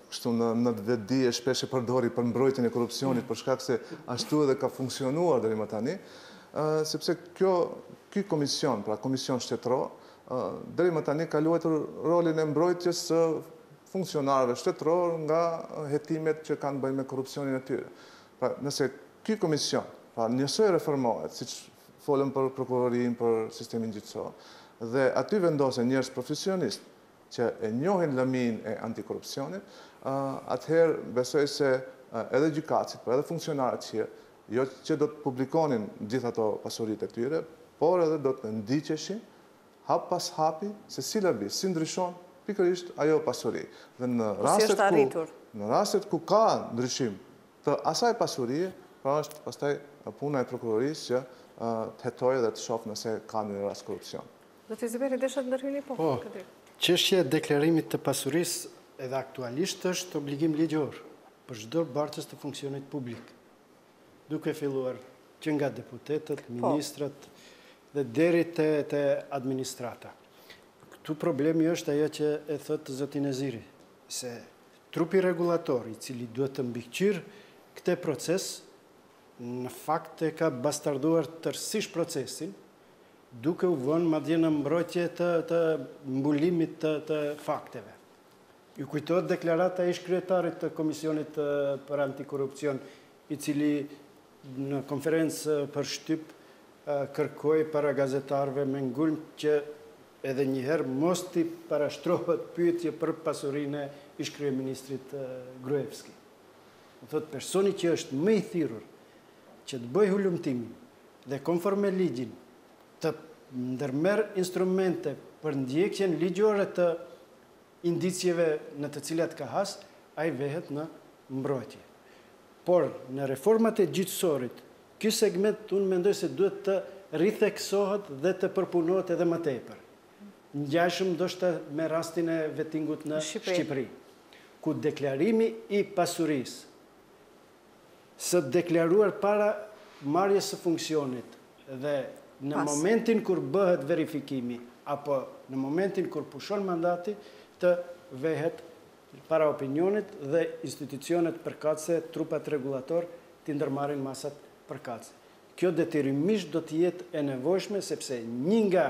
kështu në vedi e shpesh e përdori për mbrojtjen e korrupsionit për shkak se ashtu edhe ka funksionuar deri më tani, sepse ky komision, pra komision shtetëror, deri më tani ka luajtur rolin e mbrojtjes së funksionarëve shtetëror nga hetimet që kanë bëjnë me korrupsionin e tyre. Pra, nëse ky komision, pra njësoj reformohet, siç folëm për prokurorinë, për sistemin gjyqësor, dhe aty vendosen njerëz profesionistë që e njohin lëmin e antikorrupsionit, atëherë besoj se edhe gjykatësit, por edhe funksionarët jo që do të publikonin gjithë ato pasuritë e tyre, por edhe do të ndiqeshin hap pas hapi se si lëviz, si ndryshon pikërisht ajo pasuri. Dhe në rastet ku ka ndryshim të asaj pasurie, pra është pastaj puna e prokurorisë që të hetojë dhe të shohë nëse ka një rast korrupsion. Do të Ziberi desha të ndërhyjni po? Çështja e deklarimit të pasurisë edhe aktualisht është obligim ligjor për çdo bartës të funksionit publik, duke filluar që nga deputetët, ministrat dhe deri te administrata. Këtu problemi është ajo që e thotë zoti Neziri, se trupi regulator i cili duhet të mbikëqyrë këtë proces, në fakt e ka bastarduar tërësisht procesin, duke u vënë madje në mbrojtje të mbulimit të fakteve. Ju kujtohet deklarata e ish-kryetarit të Komisionit për Antikorrupsion, i cili në konferencë për shtyp kërkoi para gazetarëve me ngulm që edhe njëherë mos t'i parashtrohet pyetje për pasurinë e ish-kryeministrit Gruevski. Më thotë, personi që është më i thirrur që të bëjë hulumtimin dhe konform me ligjin të ndërmerr instrumente për ndjekjen ligjore të indicjeve në të cilat ka has, ai vehet në mbrojtje. Por në reformat e gjyqësorit, ky segment unë mendoj se duhet të ritheksohet dhe të përpunohet edhe më tepër. Ngjashëm ndoshta me rastin e vettingut në Shqipëri, ku deklarimi i pasurisë së deklaruar para marrjes së funksionit dhe në momentin kur bëhet verifikimi apo në momentin kur pushon mandati të vehet para opinionit dhe institucionet përkatëse, trupat regulator të ndërmarrin masat përkatëse. Kjo detyrimisht do të jetë e nevojshme sepse një nga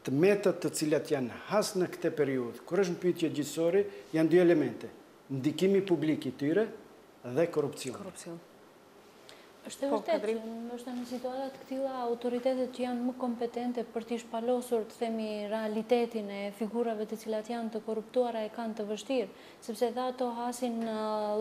të metët të cilat janë has në këtë periudhë, kur është në pyetje gjyqësore, janë dy elemente: ndikimi publik i tyre dhe korrupsioni. Është e vërtet që ndoshta në situata të këtilla autoritetet që janë më kompetente për t'i shpalosur, të themi, realitetin e figurave të cilat janë të korruptuara e kanë të vështirë, sepse dhe ato hasin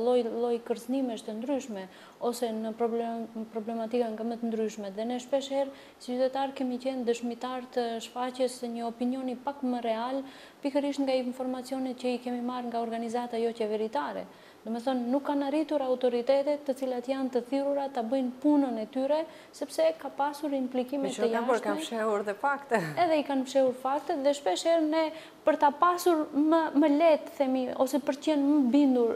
lloj kërcënimesh të ndryshme ose në problematika nga më të ndryshme. Dhe ne shpeshherë si qytetar kemi qenë dëshmitar të shfaqjes së një opinioni pak më real, pikërisht nga informacionet që i kemi marrë nga organizata jo qeveritare. Domethënë, nuk kanë arritur autoritetet të cilat janë të thirrura ta bëjnë punën e tyre, sepse ka pasur implikime të jashtme. Kanë fshehur dhe fakte. Edhe i kanë fshehur faktet dhe shpeshherë ne për ta pasur më lehtë, themi, ose për të qenë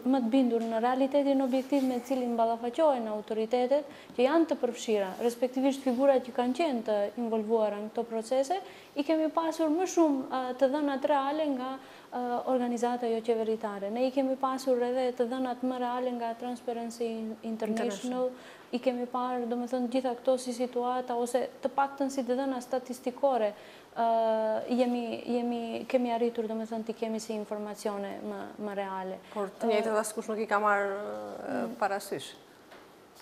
më të bindur në realitetin objektiv me cilin ballafaqohen autoritetet që janë të përfshira, respektivisht figurat që kanë qenë të involvuara në këto procese, i kemi pasur më shumë të dhënat reale nga organizata jo qeveritare. Ne i kemi pasur edhe të dhënat më reale nga Transparency International, i kemi parë, domethënë, gjitha këto si situata, ose të paktën si të dhëna statistikore, kemi arritur, domethënë, të kemi si informacione më reale. Por të njëjtët askush nuk i ka marrë parasysh.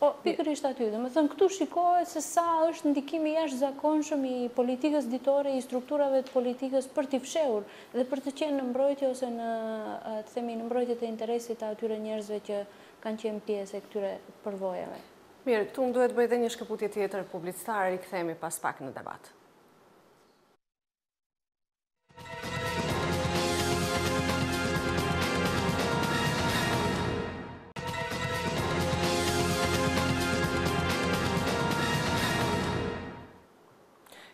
Po, pikërisht aty, domethënë, këtu shikohet se sa është ndikimi jashtëzakonshëm i politikës ditore, i strukturave të politikës për t'i fshehur dhe për të qenë në mbrojtje ose në mbrojtje të interesit të atyre njerëzve që kanë qenë pjesë e këtyre përvojave. Mirë, këtu më duhet bëj edhe një shkëputje tjetër publicitare, rikthehemi pas pak në debat.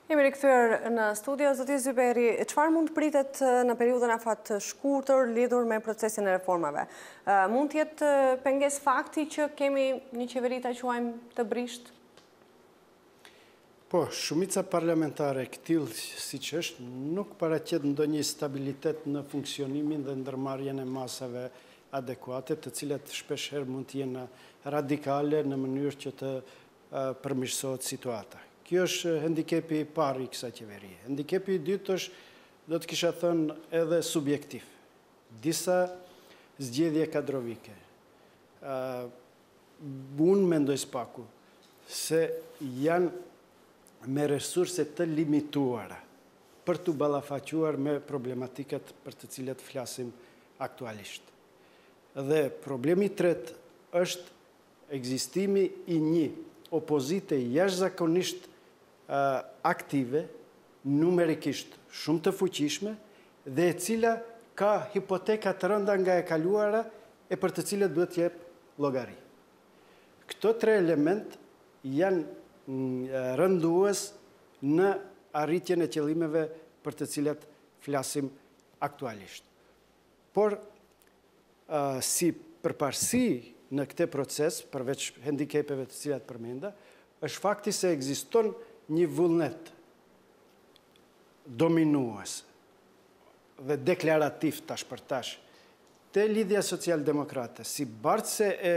Jemi rikthyer në studio. Zoti Zyberi, çfarë mund të pritet në periudhën afat të shkurtër lidhur me procesin e reformave? Mund të jetë pengesë fakti që kemi një qeveri ta quajmë të brisht? Po, shumica parlamentare e këtill siç është nuk paraqet ndonjë stabilitet në funksionimin dhe ndërmarrjen e masave adekuate, të cilat shpeshherë mund të jenë radikale në mënyrë që të përmirësohet situata. Kjo është hendikepi i parë i kësaj qeverie. Hendikepi i dytë është, do të kisha thënë, edhe subjektiv. Disa zgjedhje kadrovike. Unë mendoj spaku se janë me resurse të limituara për të ballafaquar me problematikat për të cilat flasim aktualisht. Dhe problemi i tretë është ekzistimi i një opozite jashtëzakonisht aktive, numerikisht shumë të fuqishme dhe e cila ka hipoteka të rënda nga e kaluara e për të cilët duhet jep llogari. Këto tre element janë rëndues në arritjen e qëllimeve për të cilat flasim aktualisht. Por si përparësi në këtë proces, përveç hendikepeve të cilat përmenda, është fakti se ekziston një vullnet dominues dhe deklarativ tash për tash te lidhja social-demokrate si bartëse e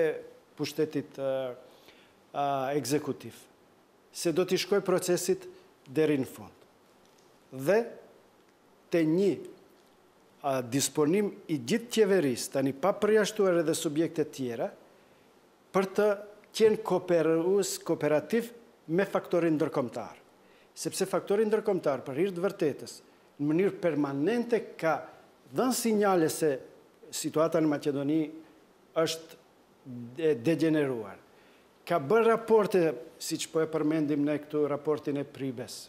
pushtetit ekzekutiv, se do t'i shkoj procesit deri në fund. Dhe te një disponim i gjithë qeverisë, tani pa përjashtuar edhe subjekte tjera, për të qenë kooperativ me faktorin ndërkombëtar. sepse faktori ndërkombëtar për hir të vërtetës, në mënyrë permanente ka dhënë sinjale se situata në Maqedoni është degeneruar. Ka bërë raporte, si që po e përmendim ne këtu, raportin e Pribes,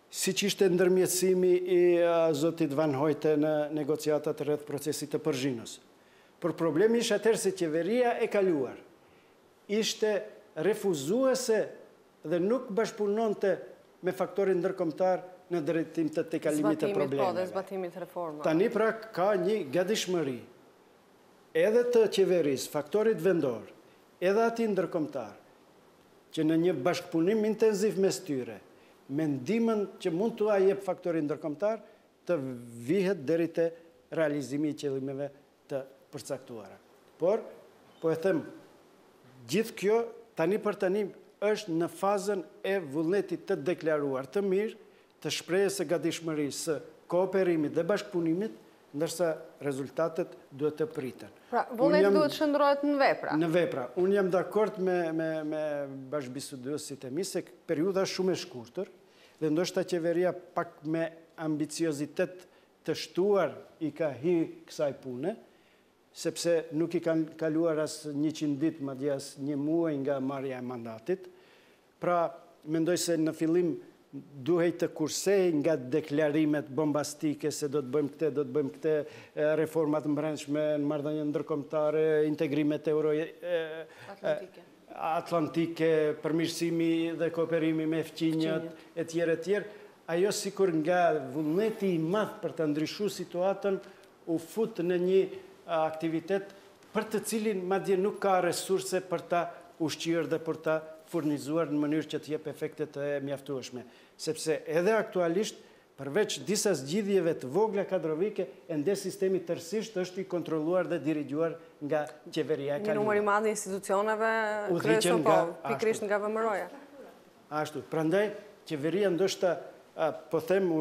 si që ishte ndërmjetësimi i zotit Van Hojte në negociatat rreth procesit të Përzhinës. Por problemi ishte atëherë se qeveria e kaluar ishte refuzuese dhe nuk bashkëpunonte me faktorin ndërkombëtar në drejtim të tejkalimit të problemeve. Dhe zbatimit reformave. Tani pra ka një gatishmëri edhe të qeverisë, faktorit vendor, edhe ati ndërkombëtar, që në një bashkëpunim intenziv mes tyre, me ndihmën që mund t'u jep faktori ndërkombëtar, të vihet deri te realizimi i qëllimeve të përcaktuara. Por, po e them, gjithë kjo tani për tani është në fazën e vullnetit të deklaruar të mirë, të shprehjes së gatishmërisë, së kooperimit dhe bashkëpunimit, ndërsa rezultatet duhet të priten. Pra, vullneti duhet shndrohet në vepra. Në vepra. Unë jam dakord me bashkëbiseduesit e mi se periudha shumë e shkurtër dhe ndoshta qeveria pak me ambiciozitet të shtuar i ka hi kësaj pune, sepse nuk i kanë kaluar as 100 ditë, madje as 1 muaj nga marrja e mandatit. Pra, mendoj se në fillim duhej të kursej nga deklarimet bombastike se do të bëjmë këte, do të bëjmë këte, reformat mbrendshme në marrëdhënie ndërkombëtare, integrimet atlantike, përmirësimi dhe kooperimi me fqinjët, etj. Ajo sikur nga vullneti i madh për të ndryshuar situatën u fut në një aktivitet për të cilin madje nuk ka resurse për ta ushqyer dhe për ta furnizuar në mënyrë që të jep efekte të mjaftueshme. Sepse edhe aktualisht, përveç disa zgjidhjeve të vogla kadrovike, ende sistemi tërësisht është i kontrolluar dhe dirigjuar nga qeveria e kaluar. Një numër i madh i institucioneve kryesor, po, pikërisht nga VMRO-ja. Ashtu. Prandaj, qeveria ndoshta, po them,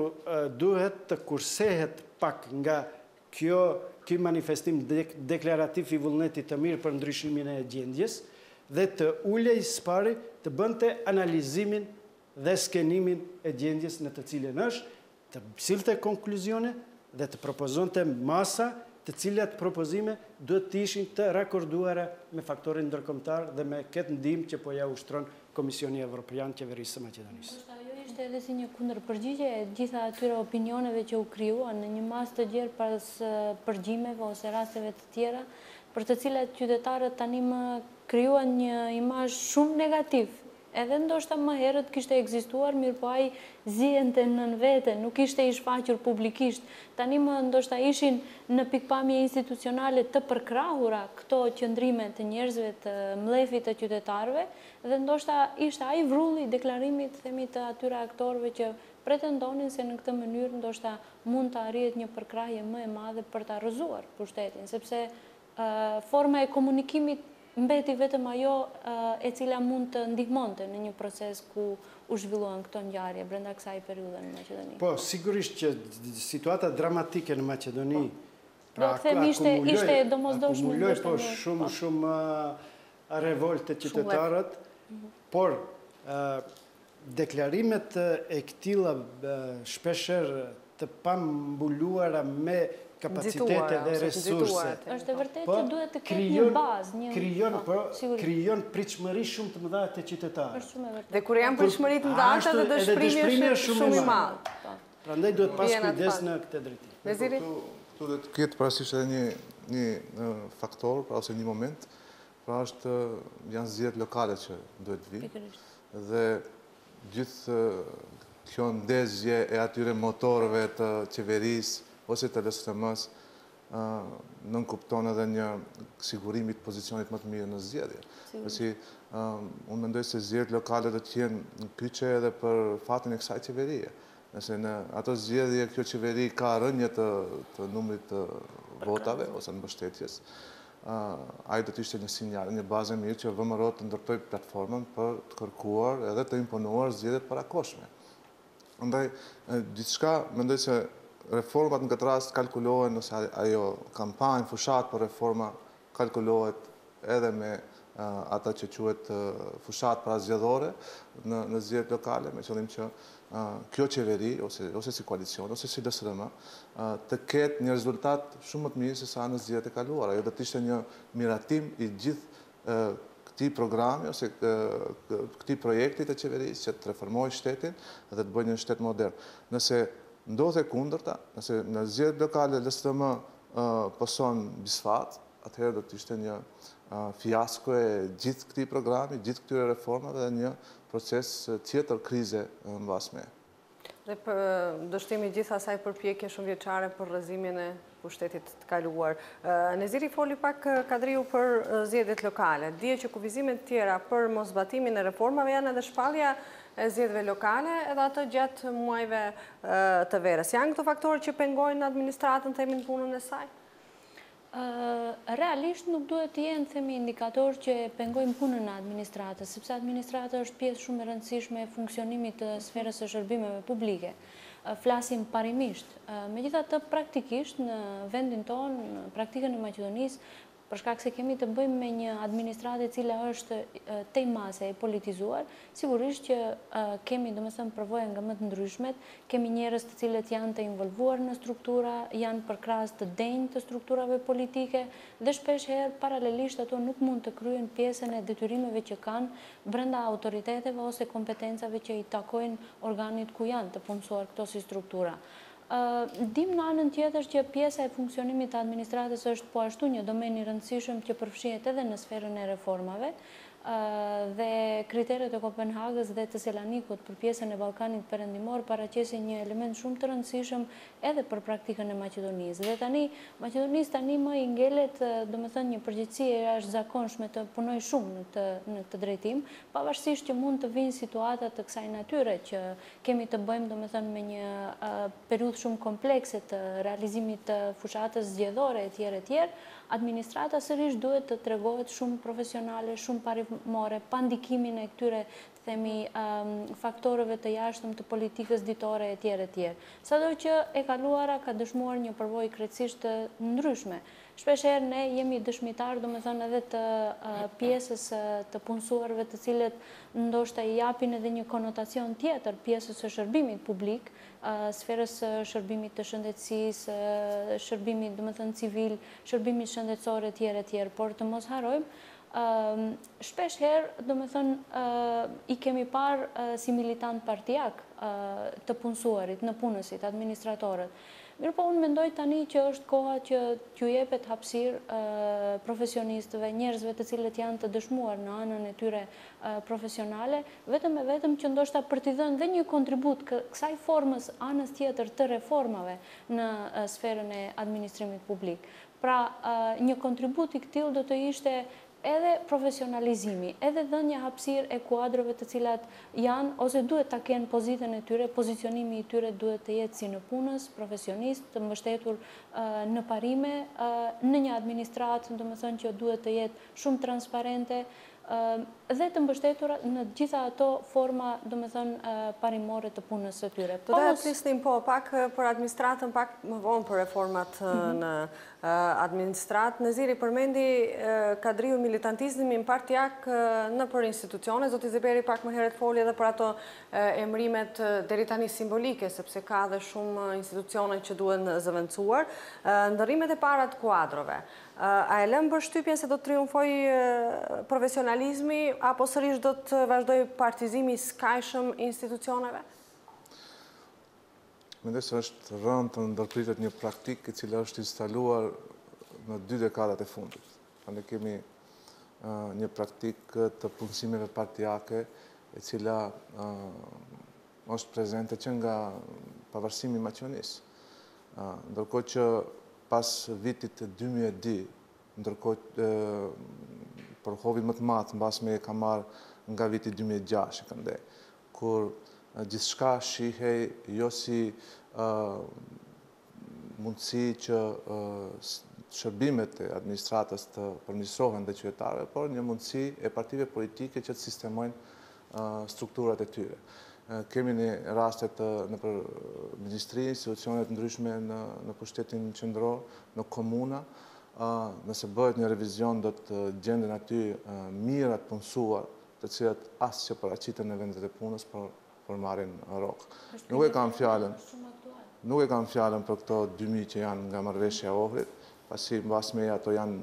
duhet të kursehet pak nga ky manifestim deklarativ i vullnetit të mirë për ndryshimin e gjendjes, dhe të ulej së pari të bënte analizimin dhe skenimin e gjendjes në të cilën është, të silte konkluzione dhe të propozonte masa të cilat propozime duhet të ishin të rakorduara me faktorin ndërkombëtar dhe me këtë ndihmë që po ja ushtron Komisioni Evropian qeverisë së Maqedonisë. Ajo ishte edhe si një kundërpërgjigje e gjitha atyre opinioneve që u krijuan në një masë të gjerë pas përgjimeve ose rasteve të tjera, për të cilat qytetarët tani më krijuan një imazh shumë negativ. Edhe ndoshta më herët kishte ekzistuar, mirë po ai zihente nën vete, nuk ishte i shfaqur publikisht. Tani më ndoshta ishin në pikpamje institucionale të përkrahura këto qëndrime të njerëzve, të mllefit të qytetarëve, dhe ndoshta ishte ai vrulli i deklarimit, themi, të atyre aktorëve që pretendonin se në këtë mënyrë ndoshta mund të arrihet një përkrahje më e madhe për ta rrëzuar pushtetin, sepse forma e komunikimit mbeti vetëm ajo e cila mund të ndihmonte në një proces ku u zhvilluan këto ngjarje brenda kësaj periudhe në Maqedoni. Po, sigurisht që situata dramatike në Maqedoni do të them ishte domosdoshme. Akumuloj po shumë revolte qytetarët, por deklarimet e këtilla shpeshher të pambuluara me kapacitete dhe resurse. Është e vërtetë që duhet të ketë një bazë, krijon pritshmëri shumë të mëdha te qytetarët. Është shumë e vërtetë. Dhe kur janë pritshmëri të mëdha dhe dëshprimi është shumë i madh. Prandaj duhet pas kujdes në këtë drejtim. Veziri? Këtu do të ketë parasysh edhe një faktor, pra ose një moment, pra janë zgjedhjet lokale që duhet vi. Dhe gjithë kjo ndezje e atyre motorëve të qeverisë ose të LSTM-s nënkupton edhe një sigurimi të pozicionit më të mirë në zgjedhje. Pasi unë mendoj se zgjedhjet lokale do të jenë në kyçe edhe për fatin e kësaj qeverie. Nëse në ato zgjedhje kjo qeveri ka rënje të numrit të votave ose në mbështetjes, ai do të ishte një sinjal, një bazë mirë që VMRO të ndërtoj platformën për të kërkuar edhe të imponuar zgjedhjet parakohshme. Andaj, gjithçka mendoj se reformat në këtë rast kalkulohen, nëse ajo kampanjë fushat për reforma kalkulohet edhe me ata që quhet fushat para zgjedhore në zgjedhjet lokale, me qëllim që kjo qeveri, ose si koalicion, ose si LSRM, të ketë një rezultat shumë më të mirë se sa në zgjedhjet e kaluara. Jo do të ishte një miratim i gjithë këtij programi ose këtij projekti të qeverisë që të reformojë shtetin dhe të bëjë një shtet modern. Nëse ndodhe kundërta, nëse në zgjedhjet lokale LSRM poson bisfat, atëherë do të ishte një fiasko e gjithë këtij programi, gjithë këtyre reformave dhe një proces tjetër krize mbasme. Dhe për dështimi gjithë asaj përpjekje shumëvjeçare për rrëzimin e pushtetit të kaluar. Neziri foli pak Kadriu për zgjedhjet lokale. Dije që kufizimet tjera për mosbatimin e reformave janë edhe shpallja e zgjedhjeve lokale edhe atë gjatë muajve të verës. Janë këto faktorë që pengojnë administratën themin punën e saj? Realisht nuk duhet të jenë themi indikator që pengojnë punën në administratës, sepse administrata është pjesë shumë e rëndësishme e funksionimit të sferës së shërbimeve publike. Flasim parimisht. Megjithatë, praktikisht në vendin tonë, në praktikën e Maqedonisë, për shkak se kemi të bëjmë me një administratë e cila është tej mase e politizuar, sigurisht që kemi domethënë përvoja nga më të ndryshmet, kemi njerëz të cilët janë të involvuar në struktura, janë përkrahas të denjë të strukturave politike dhe shpesh herë paralelisht ato nuk mund të kryejnë pjesën e detyrimeve që kanë brenda autoriteteve ose kompetencave që i takojnë organit ku janë të punësuar këto si struktura. Dim në anën tjetër që pjesa e funksionimit të administratës është po ashtu një domen i rëndësishëm që përfshihet edhe në sferën e reformave dhe kriteret e Kopenhagës dhe të Selanikut për pjesën e Ballkanit Perëndimor paraqesin një element shumë të rëndësishëm edhe për praktikën e Maqedonisë. Dhe tani Maqedonisë më i ngelet, domethënë një përgjegjësi e jashtëzakonshme të punojë shumë në këtë drejtim, pavarësisht që mund të vinë situata të kësaj natyre që kemi të bëjmë domethënë me një periudhë shumë komplekse të realizimit të fushatës zgjedhore etj. Administrata sërish duhet të tregohet shumë profesionale, shumë parimore, pa ndikimin e këtyre themi faktorëve të jashtëm të politikës ditore etj. Sado që e kaluara ka dëshmuar një përvojë krejtësisht të ndryshme. Shpeshherë ne jemi dëshmitar, domethënë edhe të pjesës të punësuarve të cilët ndoshta i japin edhe një konotacion tjetër pjesës së shërbimit publik, sferës së shërbimit të shëndetësisë, shërbimit domethënë civil, shërbimit shëndetësor etj. Por të mos harrojmë, shpesh herë domethënë i kemi parë si militant partijak të punësuarit, në punësit, administratorët. Mirë po unë mendoj tani që është koha që t'ju jepet hapësirë profesionistëve, njerëzve të cilët janë të dëshmuar në anën e tyre profesionale, vetëm që ndoshta për t'i dhënë dhe një kontribut kësaj formës anës tjetër të reformave në sferën e administrimit publik. Pra, një kontribut i këtill do të ishte edhe profesionalizimi, edhe dhënia hapësirë e kuadrove të cilat janë ose duhet ta kenë pozitën e tyre, pozicionimi i tyre duhet të jetë si në punës, profesionist, të mbështetur në parime, në një administratë, domethënë që duhet të jetë shumë transparente dhe të mbështetura në gjitha ato forma, domethënë parimore të punës së tyre. Do të flisnim pak për administratën, pak më vonë për reformat në administratë. Neziri përmendi Kadriu militantizmin partijak në për institucione, zoti Zeberi pak më herët foli edhe për ato emrimet deri tani simbolike, sepse ka dhe shumë institucione që duhen zëvendësuar, ndërrimet e para të kuadrove. A e lëm përshtypjen se do të triumfoj profesionalizmi apo sërish do të vazhdoj partizimi skajshëm institucioneve? Mendoj se është rënd të ndërpritet një praktikë e cila është instaluar në 2 dekadat e fundit. Ne kemi një praktikë të punësimeve partijake e cila është prezente që nga pavarësimi i Maqedonisë. Ndërkohë që pas vitit 2002, ndërkohë përhovin më të madh mbas me e ka marrë nga viti 2006 këndej, kur gjithçka shihej jo si mundësi që shërbimet e administratës të përmirësohen dhe qytetarëve, por një mundësi e partive politike që të sistemojnë strukturat e tyre. Kemi një rastet në për ministri, institucionet ndryshme në pushtetin qendror, në komuna, nëse bëhet një revizion, do të gjenden aty mirat punësuar, të cilat asë që paraqiten në vendet e punës për marrin rrokë. Nuk e kam fjalën për këto 2.000 që janë nga marrëveshja e Ohrit, pasi mbas meje ato janë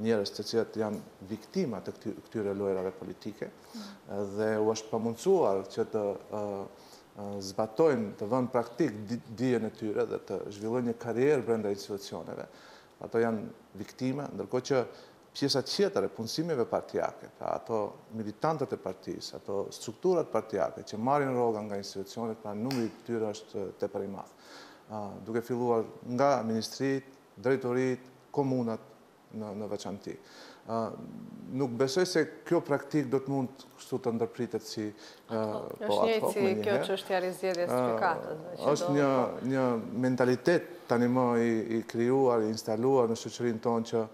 njerëz të cilat janë viktima të këtyre lojrave politike dhe u është pamundsuar që të zbatojnë, të vënë praktik dijen e tyre dhe të zhvillojnë një karrierë brenda institucioneve. Ato janë viktima, ndërkohë që pjesa tjetër e punësimeve partijake, pra ato militantët e partisë, ato strukturat partijake që marrin rroga nga institucionet, pra numri i tyre është tepër i madh. Duke filluar nga ministrit, drejtoritë, komunat në veçanti. Nuk besoj se kjo praktik do të mund kështu të ndërpritet si është njëjtë si kjo çështja e rizgjedhjes së gjykatës. Është një mentalitet tani më i krijuar, i instaluar në shoqërinë tonë që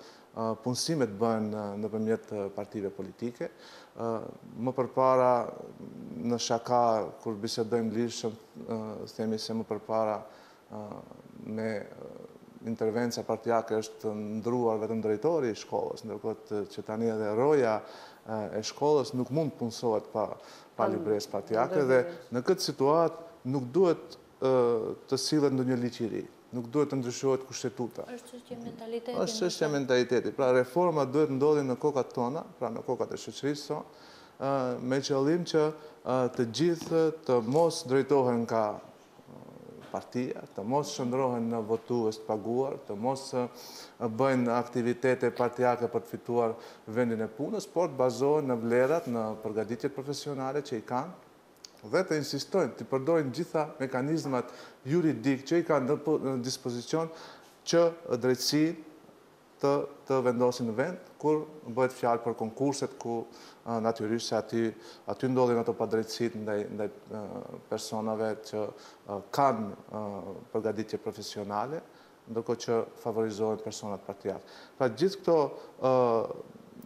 punësimet bëhen nëpërmjet partive politike. Më përpara në shaka kur bisedojmë lirshëm, themi se më përpara me intervenca partijake është ndruar vetëm drejtori i shkollës, ndërkohë që tani edhe roja e shkollës nuk mund punësohet pa libresë partijake dhe në këtë situatë nuk duhet të sillet ndonjë ligj i ri, nuk duhet të ndryshohet kushtetuta. Është çështje mentaliteti. Është çështje mentaliteti. Pra reforma duhet ndodhin në kokat tona, pra në kokat e shoqërisë sonë, me qëllim që të gjithë të mos drejtohen ka partia, të mos shndrohen në votues të paguar, të mos bëjnë aktivitete partijake për të fituar vendin e punës, por të bazohen në vlerat, në përgatitjet profesionale që i kanë dhe të insistojnë, të përdorin gjitha mekanizmat juridik që i kanë në dispozicion që drejtësinë të vendosin në vend, kur bëhet fjalë për konkurset ku natyrisht se aty ndodhin ato padrejtësitë ndaj personave që kanë përgatitje profesionale, ndërkohë që favorizohen personat partijake. Pra gjithë këto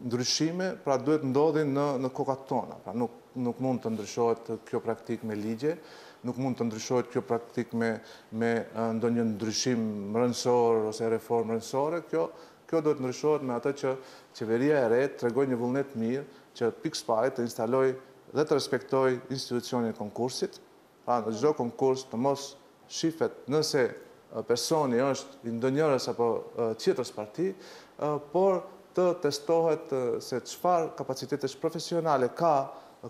ndryshime duhet ndodhin në kokat tona. Pra nuk mund të ndryshohet kjo praktik me ligje, nuk mund të ndryshohet kjo praktik me ndonjë ndryshim rrënësor ose reformë rrënësore. Kjo duhet të ndryshohet me atë që qeveria e re tregoj një vullnet mirë që pikë pari të instaloj dhe të respektoj institucionin e konkursit, pra në çdo konkurs të mos shifet nëse personi është i ndonjërës apo tjetrës parti, por të testohet se çfarë kapacitetesh profesionale ka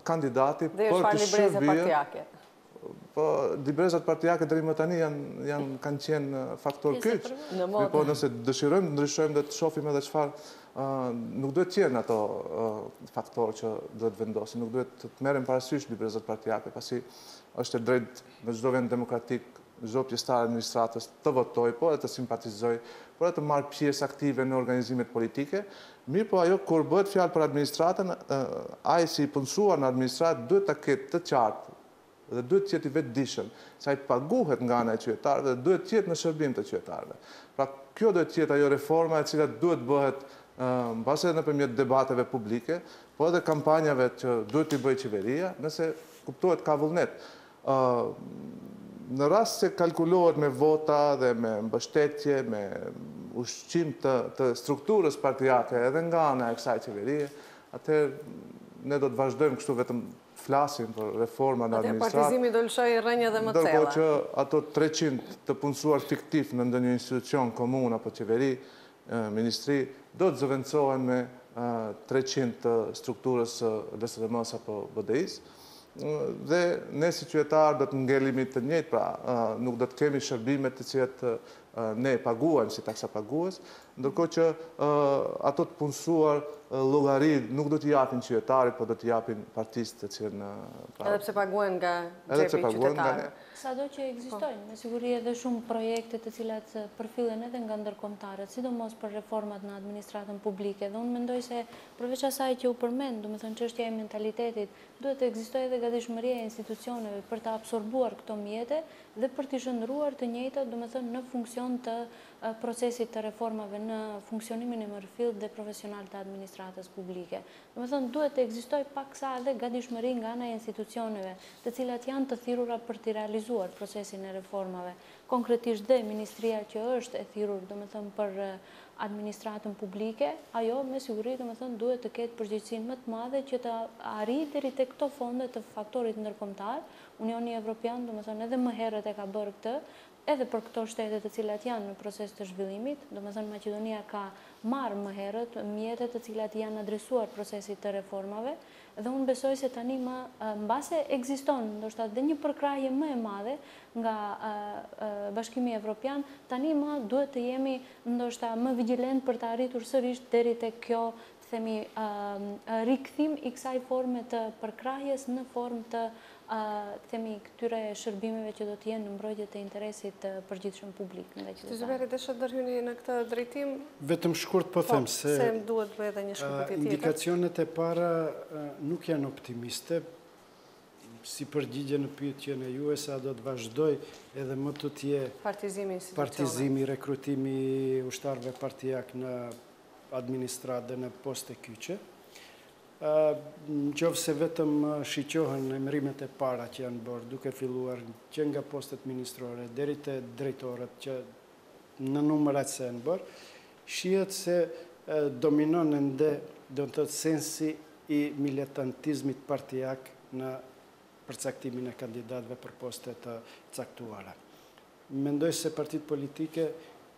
kandidati për të shërbyer. Po, librezat partijake deri më tani kanë qenë faktor kyç. Po nëse dëshirojmë të ndryshojmë dhe të shohim edhe çfarë nuk duhet të jenë ato faktorë që duhet vendosin, nuk duhet të merren parasysh librezat partijake, pasi është e drejtë në çdo vend demokratik, çdo pjesëtar administratës të votojë, por edhe të simpatizojë, por edhe të marrë pjesë aktive në organizimet politike. Mirë, po ajo kur bëhet fjalë për administratën, ai si i punësuar në administratë duhet ta ketë të qartë dhe duhet të jetë i vetëdijshëm, se ai paguhet nga ana e qytetarëve dhe duhet të jetë në shërbim të qytetarëve. Pra kjo duhet të jetë ajo reforma e cila duhet bëhet mbase nëpërmjet debateve publike, po edhe kampanjave që duhet t'i bëjë qeveria, nëse kuptohet ka vullnet. Në rast se kalkulohet me vota dhe me mbështetje, me ushqim të strukturës partijake edhe nga ana e kësaj qeverie, atëherë ne do të vazhdojmë kështu vetëm flasim për reforma në administratë. Partizimi do lëshojë rrënje dhe më thella. Ndërkohë që ato 300 të punësuar fiktiv në ndonjë institucion, komunë apo qeveri, ministri, do të zëvendësohen me 300 të strukturës LSDM-s apo BDI-s. Dhe ne si qytetar do të ngelimi të njëjtë, pra nuk do të kemi shërbimet të cilat ne paguajmë si taksa pagues, ndërkohë që ato të punësuar llogari nuk do t'i japin qytetarit, por do t'i japin partisë të cilën edhe pse paguhen nga xhepi i qytetarëve. Sado që ekzistojnë, me siguri edhe shumë projekte të cilat përfillen edhe nga ndërkombëtarët, sidomos për reformat në administratën publike. Dhe unë mendoj se përveç asaj që u përmend, domethënë çështja e mentalitetit, duhet të ekzistojë edhe gatishmëria e institucioneve për të absorbuar këto mjete dhe për të shndruar të njëjtat, domethënë në funksion të procesit të reformave në funksionimin e mërfillt dhe profesional të administratës publike. Domethënë duhet të ekzistojë paksa edhe gatishmëri nga ana e institucioneve, të cilat janë të thirrura për të realizuar procesin e reformave. Konkretisht dhe ministria që është e thirrur, domethënë për administratën publike, ajo me siguri duhet të ketë përgjegjësinë më të madhe që të arrijë deri tek këto fonde të faktorit ndërkombëtar. Unioni Evropian edhe më herët e ka bërë këtë, edhe për këto shtete të cilat janë në proces të zhvillimit, Maqedonia ka marrë më herët mjetet të cilat janë adresuar procesit të reformave, dhe unë besoj se tani mbase ekziston ndoshta dhe një përkrahje më e madhe nga Bashkimi Evropian, tani më duhet të jemi ndoshta më vigjilent për të arritur sërish deri tek kjo, themi, rikthim i kësaj forme të përkrahjes në formë të themi këtyre shërbimeve që do të jenë në mbrojtje të interesit të përgjithshëm publik. Zuberi, desha dërhyni në këtë drejtim? Vetëm shkurt po them se duhet bëhet edhe një shkëputje tjetër. Indikacionet e para nuk janë optimiste, si përgjigje në pyetjen e juaj, sa do të vazhdoj edhe më të tje partizimi, rekrutimi ushtarëve partijak në administratë dhe në poste kyçe. Në qovë se vetëm shiqohen emërimet e para që janë bërë, duke filluar që nga postet ministrore, deri të drejtorët që në numërat se janë bërë, shihet se dominon ende do të sensi i militantizmit partijak në përcaktimin e kandidatëve për postet të caktuara. Mendoj se partitë politike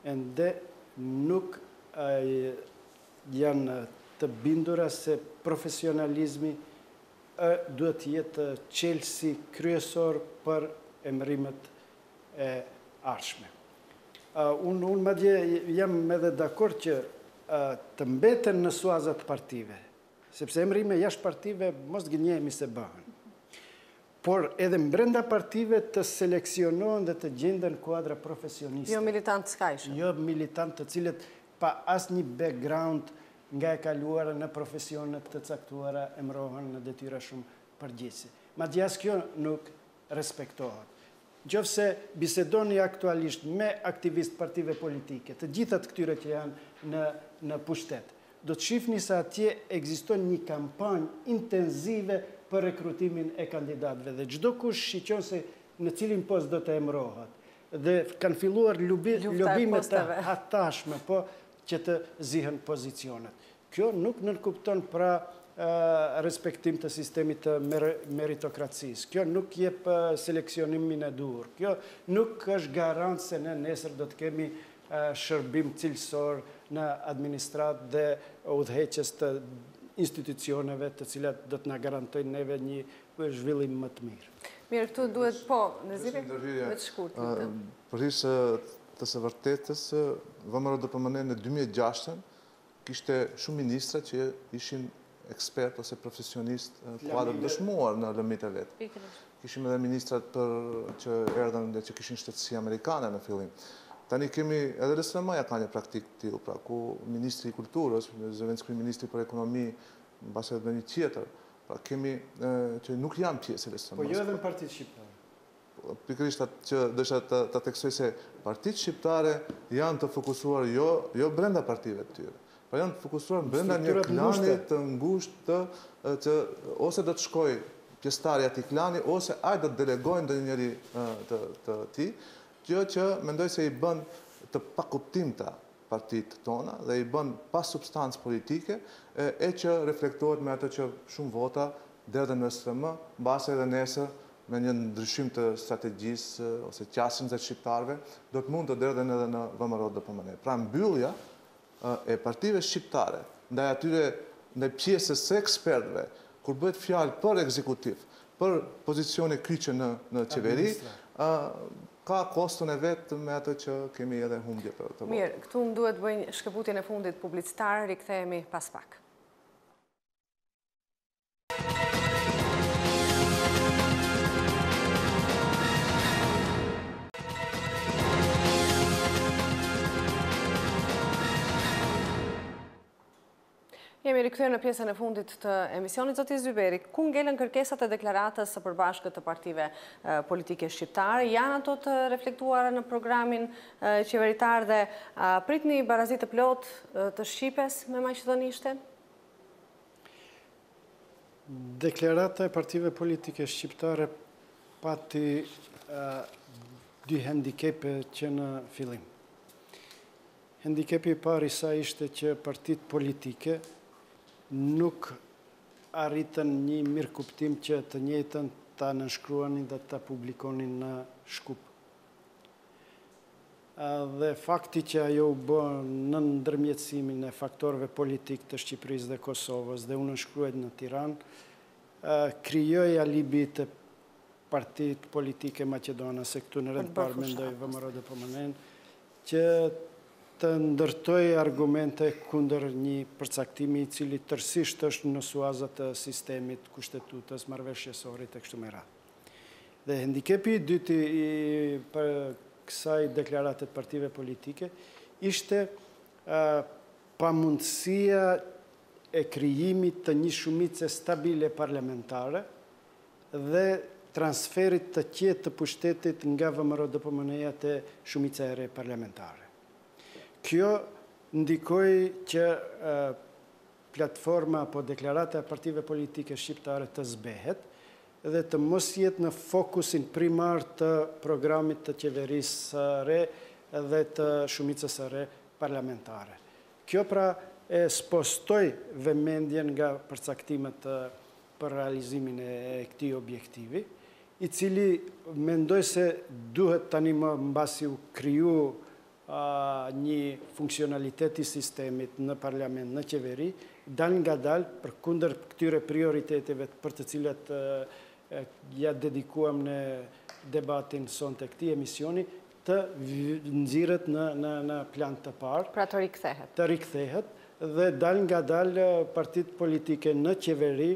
ende nuk janë të bindura se profesionalizmi duhet jetë çelësi kryesor për emërimet e ardhshme. Unë madje jam edhe dakord që të mbeten në suazat partive, sepse emërime jashtë partive mos gënjehemi se bëhen. Por edhe brenda partive të seleksionohen dhe të gjenden kuadra profesioniste. Jo militant skajshëm. Jo militant të cilët pa asnjë background nga e kaluara në profesionet të caktuara emërohen në detyra shumë përgjithëse. Madje as kjo nuk respektohet. Nëse bisedoni aktualisht me aktivistë partive politike, të gjithat këtyre që janë në pushtet, do të shihni se atje ekziston një kampanjë intenzive për rekrutimin e kandidatëve dhe çdo kush shiqon se në cilin post do të emërohet. Dhe kanë filluar lobimet të hatashme, po që të zihen pozicionet. Kjo nuk nënkupton pra respektim të sistemit të meritokracisë. Kjo nuk jep seleksionimin e duhur. Kjo nuk është garant se ne nesër do të kemi shërbim cilësor në administratë dhe udhëheqjes të institucioneve të cilat do të na garantojnë neve një zhvillim më të mirë. Mirë, këtu duhet Neziri, me të shkurtë. Përhisë të së vërtetës, VMRO-DPMN në 2006 kishte shumë ministra që ishin ekspert ose profesionist kuadër dëshmuar në lëmit e vetë. Kishim edhe ministrat që erdhen dhe që kishin shtetësi amerikane në fillim. Tani kemi edhe LSM-ja ka një praktik tillë, pra ku ministri i kulturës, zëvendësimi ministri për ekonomi, mbase edhe një tjetër, pra kemi që nuk janë pjesë e LSM-s. Po jo edhe në partitë shqiptare. Pikërisht që dësha të teksoj se partitë shqiptare janë të fokusuar jo brenda partive të tyre, pa janë të fokusuar brenda një klani të ngushtë që ose do të shkoj pjesëtarja të klani, ose ai do të delegojnë ndonjë njëri të tij, gjë që mendoj se i bën të pakuptimta partitë tona dhe i bën pa substancë politike e që reflektohet me atë që shumë vota derdhen në SM, mbase edhe nesër me një ndryshim të strategjisë ose qasjes së shqiptarëve, do të mund të derdhen edhe në VMRO-DPMN. Pra mbyllja e partive shqiptare ndaj atyre ndaj pjesës së ekspertëve, kur bëhet fjalë për ekzekutiv, për pozicione kyçe në qeveri, ka kostën e vetë me atë që kemi edhe humbje për të. Mirë, këtu më duhet bëjnë shkëputjen e fundit publicitar, rikthehemi pas pak. Jemi rikthyer në pjesën e fundit të emisionit. Zoti Zyberi, ku ngelen kërkesat e deklaratës së përbashkët të partive politike shqiptare? Janë ato të reflektuara në programin qeveritar dhe pritni barazit të plot të Shqipes me maqedonishten? Deklarata e partive politike shqiptare pati dy hendikepe që në fillim. Handikepi I parë I saj ishte që partitë politike nuk arritën një mirë kuptim që të njëjtën ta nënshkruanin dhe ta publikonin në shkup. Dhe fakti që ajo u bë në ndërmjetësimin e faktorëve politik të Shqipërisë dhe Kosovës dhe u nënshkruhet në Tiranë, krijoi alibi të partitë politike maqedonase këtu në rend parë mendoj VMRO dhe PMN që të ndërtoj argumente kundër një përcaktimi I cili tërësisht është në suazat të sistemit kushtetutës, marrëveshjesorit e kështu me radhë. Dhe handikepi I dytë për kësaj deklarate të partive politike ishte pamundësia e krijimit të një shumice stabile parlamentare dhe transferit të qetë të pushtetit nga VMRO dhe PMN-ja te shumica e re parlamentare. Kjo ndikoi që platforma apo deklarata e partive politike shqiptare të zbehet dhe të mos jetë në fokusin primar të programit të qeverisë së re dhe të shumicës së re parlamentare. Kjo pra e spostoi vëmendjen nga përcaktimet për realizimin e këtij objektivi, I cili mendoj se duhet tani më mbasi u kriju një funksionalitet I sistemit në parlament, në qeveri, dal nga dal për kundër këtyre prioriteteve për të cilat ja dedikuam në debatin sonte këtij emisioni, të nxirret në plan të parë. Pra të rikthehet. Të rikthehet dhe dal nga dal partitë politike në qeveri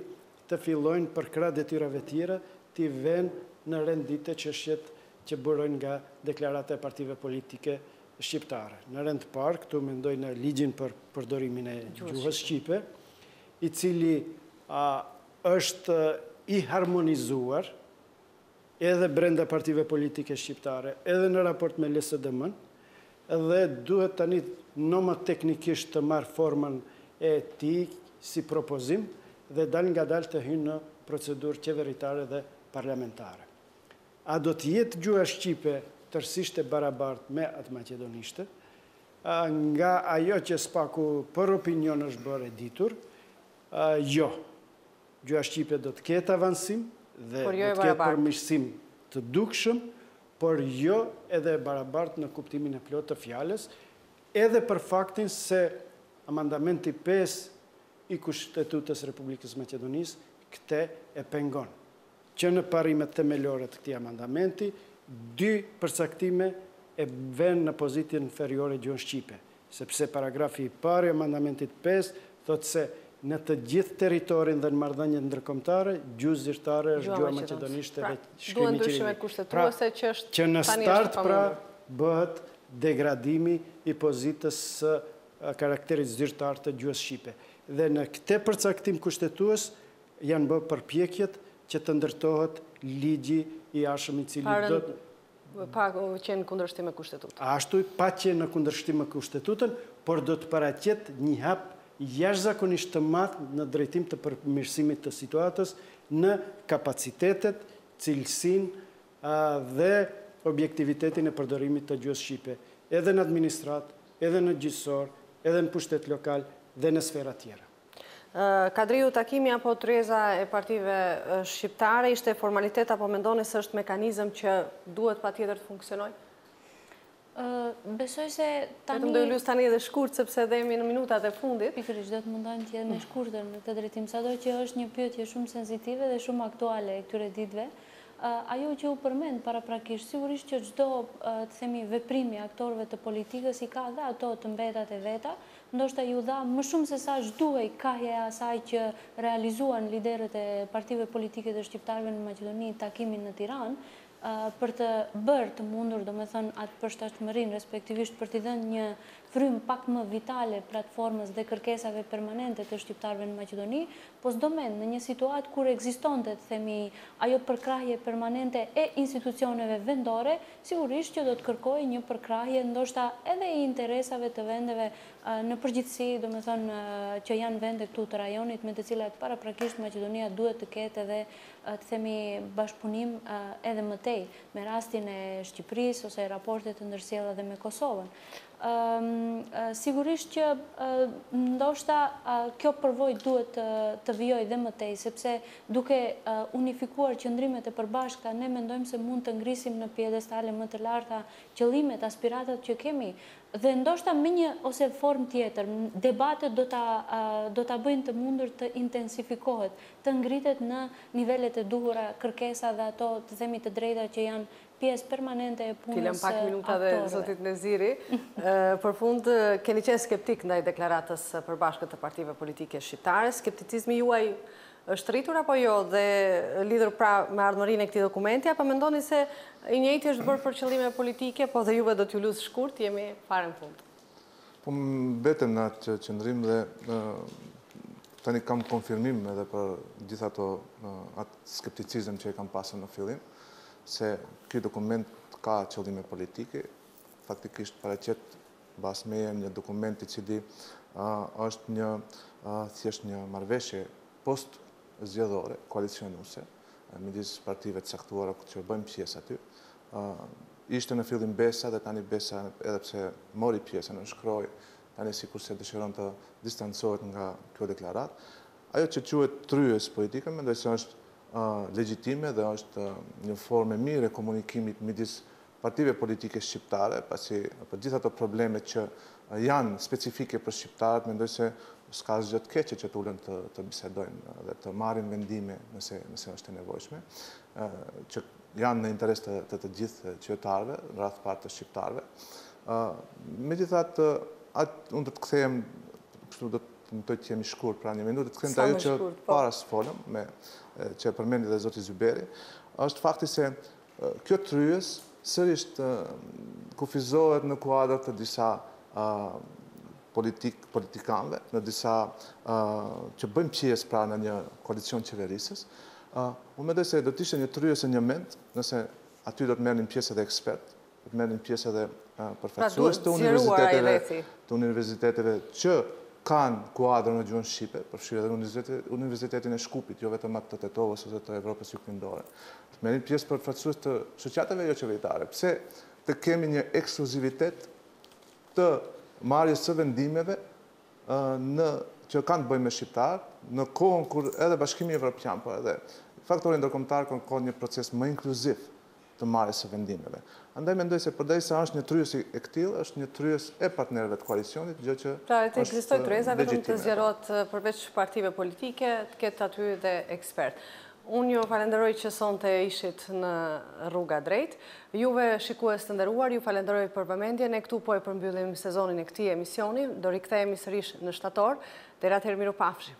të fillojnë për krah detyrave tjera t'i vënë në rendite çështjet që burojnë nga deklarata e partive politike shqiptare. Në rend parë, këtu mendoj në ligjin për përdorimin e gjuhës shqipe, I cili është I harmonizuar edhe brenda partive politike shqiptare, edhe në raport me LSDM-n, dhe duhet tani nomoteknikisht të marrë formën e tij si propozim dhe dal nga dal të hynë në procedurë qeveritare dhe parlamentare. A do të jetë gjuha shqipe tërësisht e barabartë me atë maqedonishte, nga ajo që spaku për opinion është bërë e ditur, jo. Gjuha shqipe do të ketë avansim dhe do të ketë përmirësim të dukshëm, por jo edhe e barabartë në kuptimin e plotë të fjalës, edhe për faktin se amandamenti 5 I Kushtetutës Republikës Maqedonisë këtë e pengon. Që në parimet themelore të këtij amandamenti, 2 përcaktime e vënë në pozitën inferiore gjuhën shqipe, sepse paragrafi I parë I amandamentit 5 thotë se në të gjithë territorin dhe në marrëdhëniet ndërkombëtare, gjuhë zyrtare është gjuha maqedonishte dhe shkrimi qirilik. Që në start pra bëhet degradimi I pozitës së karakterit zyrtar të gjuhës shqipe. Dhe në këtë përcaktim kushtetues janë bërë përpjekjet që të ndërtohet ligji I jashtëm I cili do pa qenë kundërshtim me kushtetutën. Ashtu pa qenë në kundërshtim me kushtetutën, por do të paraqet një hap jashtëzakonisht të madh në drejtim të përmirësimit të situatës në kapacitetet, cilësinë dhe objektivitetin e përdorimit të gjuhës shqipe, edhe në administratë, edhe në gjyqësor, edhe në pushtet lokal dhe në sfera tjera. Kadriu, takimi apo treza e partive shqiptare ishte formalitet apo mendoni se është mekanizëm që duhet patjetër të funksionojë? Besoj se tani... Vetëm do ju luaj tani edhe shkurt sepse dhe jemi në minutat e fundit. Pikërisht do të mundojmë të jetë më shkurtër në këtë drejtim, sado që është një pyetje shumë sensitive dhe shumë aktuale këtyre ditëve. Ajo që u përmend paraprakisht, sigurisht që çdo të themi veprimi I aktorëve të politikës I ka dhe ato të mbetat e veta, ndoshta ju dha më shumë se sa duhej kahja e asaj që realizuan liderët e partive politike të shqiptarëve në Maqedoni takimin në Tiranë, për të bërë të mundur, domethënë atë përshtatshmërinë, respektivisht për t'i dhënë një frym pak më vitale platformës dhe kërkesave permanente të shqiptarëve në Maqedoni, po s'domend në një situatë kur ekzistonte, të themi, ajo përkrahje permanente e institucioneve vendore, sigurisht që do të kërkojë një përkrahje ndoshta edhe I interesave të vendeve në përgjithësi, domethënë që janë vende këtu të rajonit me të cilat paraprakisht Maqedonia duhet të ketë edhe të themi bashkëpunim edhe më tej me rastin e Shqipërisë ose raportet të ndërsjellë edhe me Kosovën. Sigurisht që ndoshta kjo përvojë duhet të vijojë dhe më tej, sepse duke unifikuar qëndrimet e përbashkëta, ne mendojmë se mund të ngrisim në piedestale më të larta qëllimet, aspiratat që kemi, dhe ndoshta me një ose formë tjetër, debatet do ta bëjnë të mundur të intensifikohet, të ngritet në nivelet e duhura, kërkesa dhe ato të themi të drejta që janë pjesë permanente e punës aktorëve. Filëm pak minuta dhe zotit Neziri. Për fund, keni qenë skeptik ndaj deklaratës përbashkët të partive politike shqiptare. Skepticizmi juaj është rritur apo jo, dhe lidhur pra me ardhmërinë e këtij dokumenti, apo mendoni se i njëjti është bërë për qëllime politike, po dhe juve do t'ju lusë shkurt, jemi fare në fund? Po mbetem në atë qëndrim dhe tani kam konfirmim edhe për gjitha atë skepticizëm që e kam pasur në fillim, se ky dokument ka qëllime politike, faktikisht paraqet mbas meje një dokument i cili është thjesht një marrëveshje post zgjedhore, koalicionuese, midis partive të caktuara që bëjmë pjesë aty. Ishte në fillim Besa dhe tani Besa, edhe pse mori pjesë në shkroj, tani sikurse dëshiron të distancohet nga kjo deklarat. Ajo që quhet tryes politike, mendoj se është legjitime dhe është një formë e mirë e komunikimit midis partive politike shqiptare, pasi për gjitha ato probleme që janë specifike për shqiptarët, mendoj se s'ka asgjë të keqe që të ulen të bisedojnë dhe të marrin vendime nëse është e nevojshme, që janë në interes të gjithë qytetarëve, në radh parë të shqiptarëve. Megjithatë, unë do të kthehem, kështu do të mëtoj të jemi shkurt pra një minutë, të kthehem te ajo që para së folëm, që përmendi dhe zoti Zyberi, është fakti se kjo tryes sërish kufizohet në kuadër të disa politikanëve, në disa që bëjmë pjesë pra në një koalicion qeverisës. Unë mendoj se do të ishte një tryes e një mend, nëse aty do të merrnin pjesë edhe ekspert, do të merrnin pjesë edhe përfaqësues të universiteteve që kanë kuadër në gjuhën shqipe, përfshirë edhe Universitetin e Shkupit, jo vetëm atë të Tetovës ose të Evropës Juglindore. Të merrin pjesë përfaqësues të shoqatave jo qeveritare. Pse të kemi një ekskluzivitet të marrjes së vendimeve që kanë të bëjnë me shqiptarët, në kohën kur edhe Bashkimi Evropian, por edhe faktori ndërkombëtar kërkon një proces më inkluziv të marrjes së vendimeve. Andaj mendoj se përderisa është një tryes e këtillë, është një tryes e partnerëve të koalicionit, gjë që pra të ekzistojë tryesa vetëm të zgjerohet përveç partive politike, të ketë aty dhe ekspert. Unë ju falenderoj që sonte ishit në Rruga Drejt. Juve shikues të nderuar, ju falenderoj për vëmendjen. Ne këtu po e përmbyllim sezonin e këtij emisioni, do rikthehemi sërish në shtator. Deri atëherë, mirupafshim.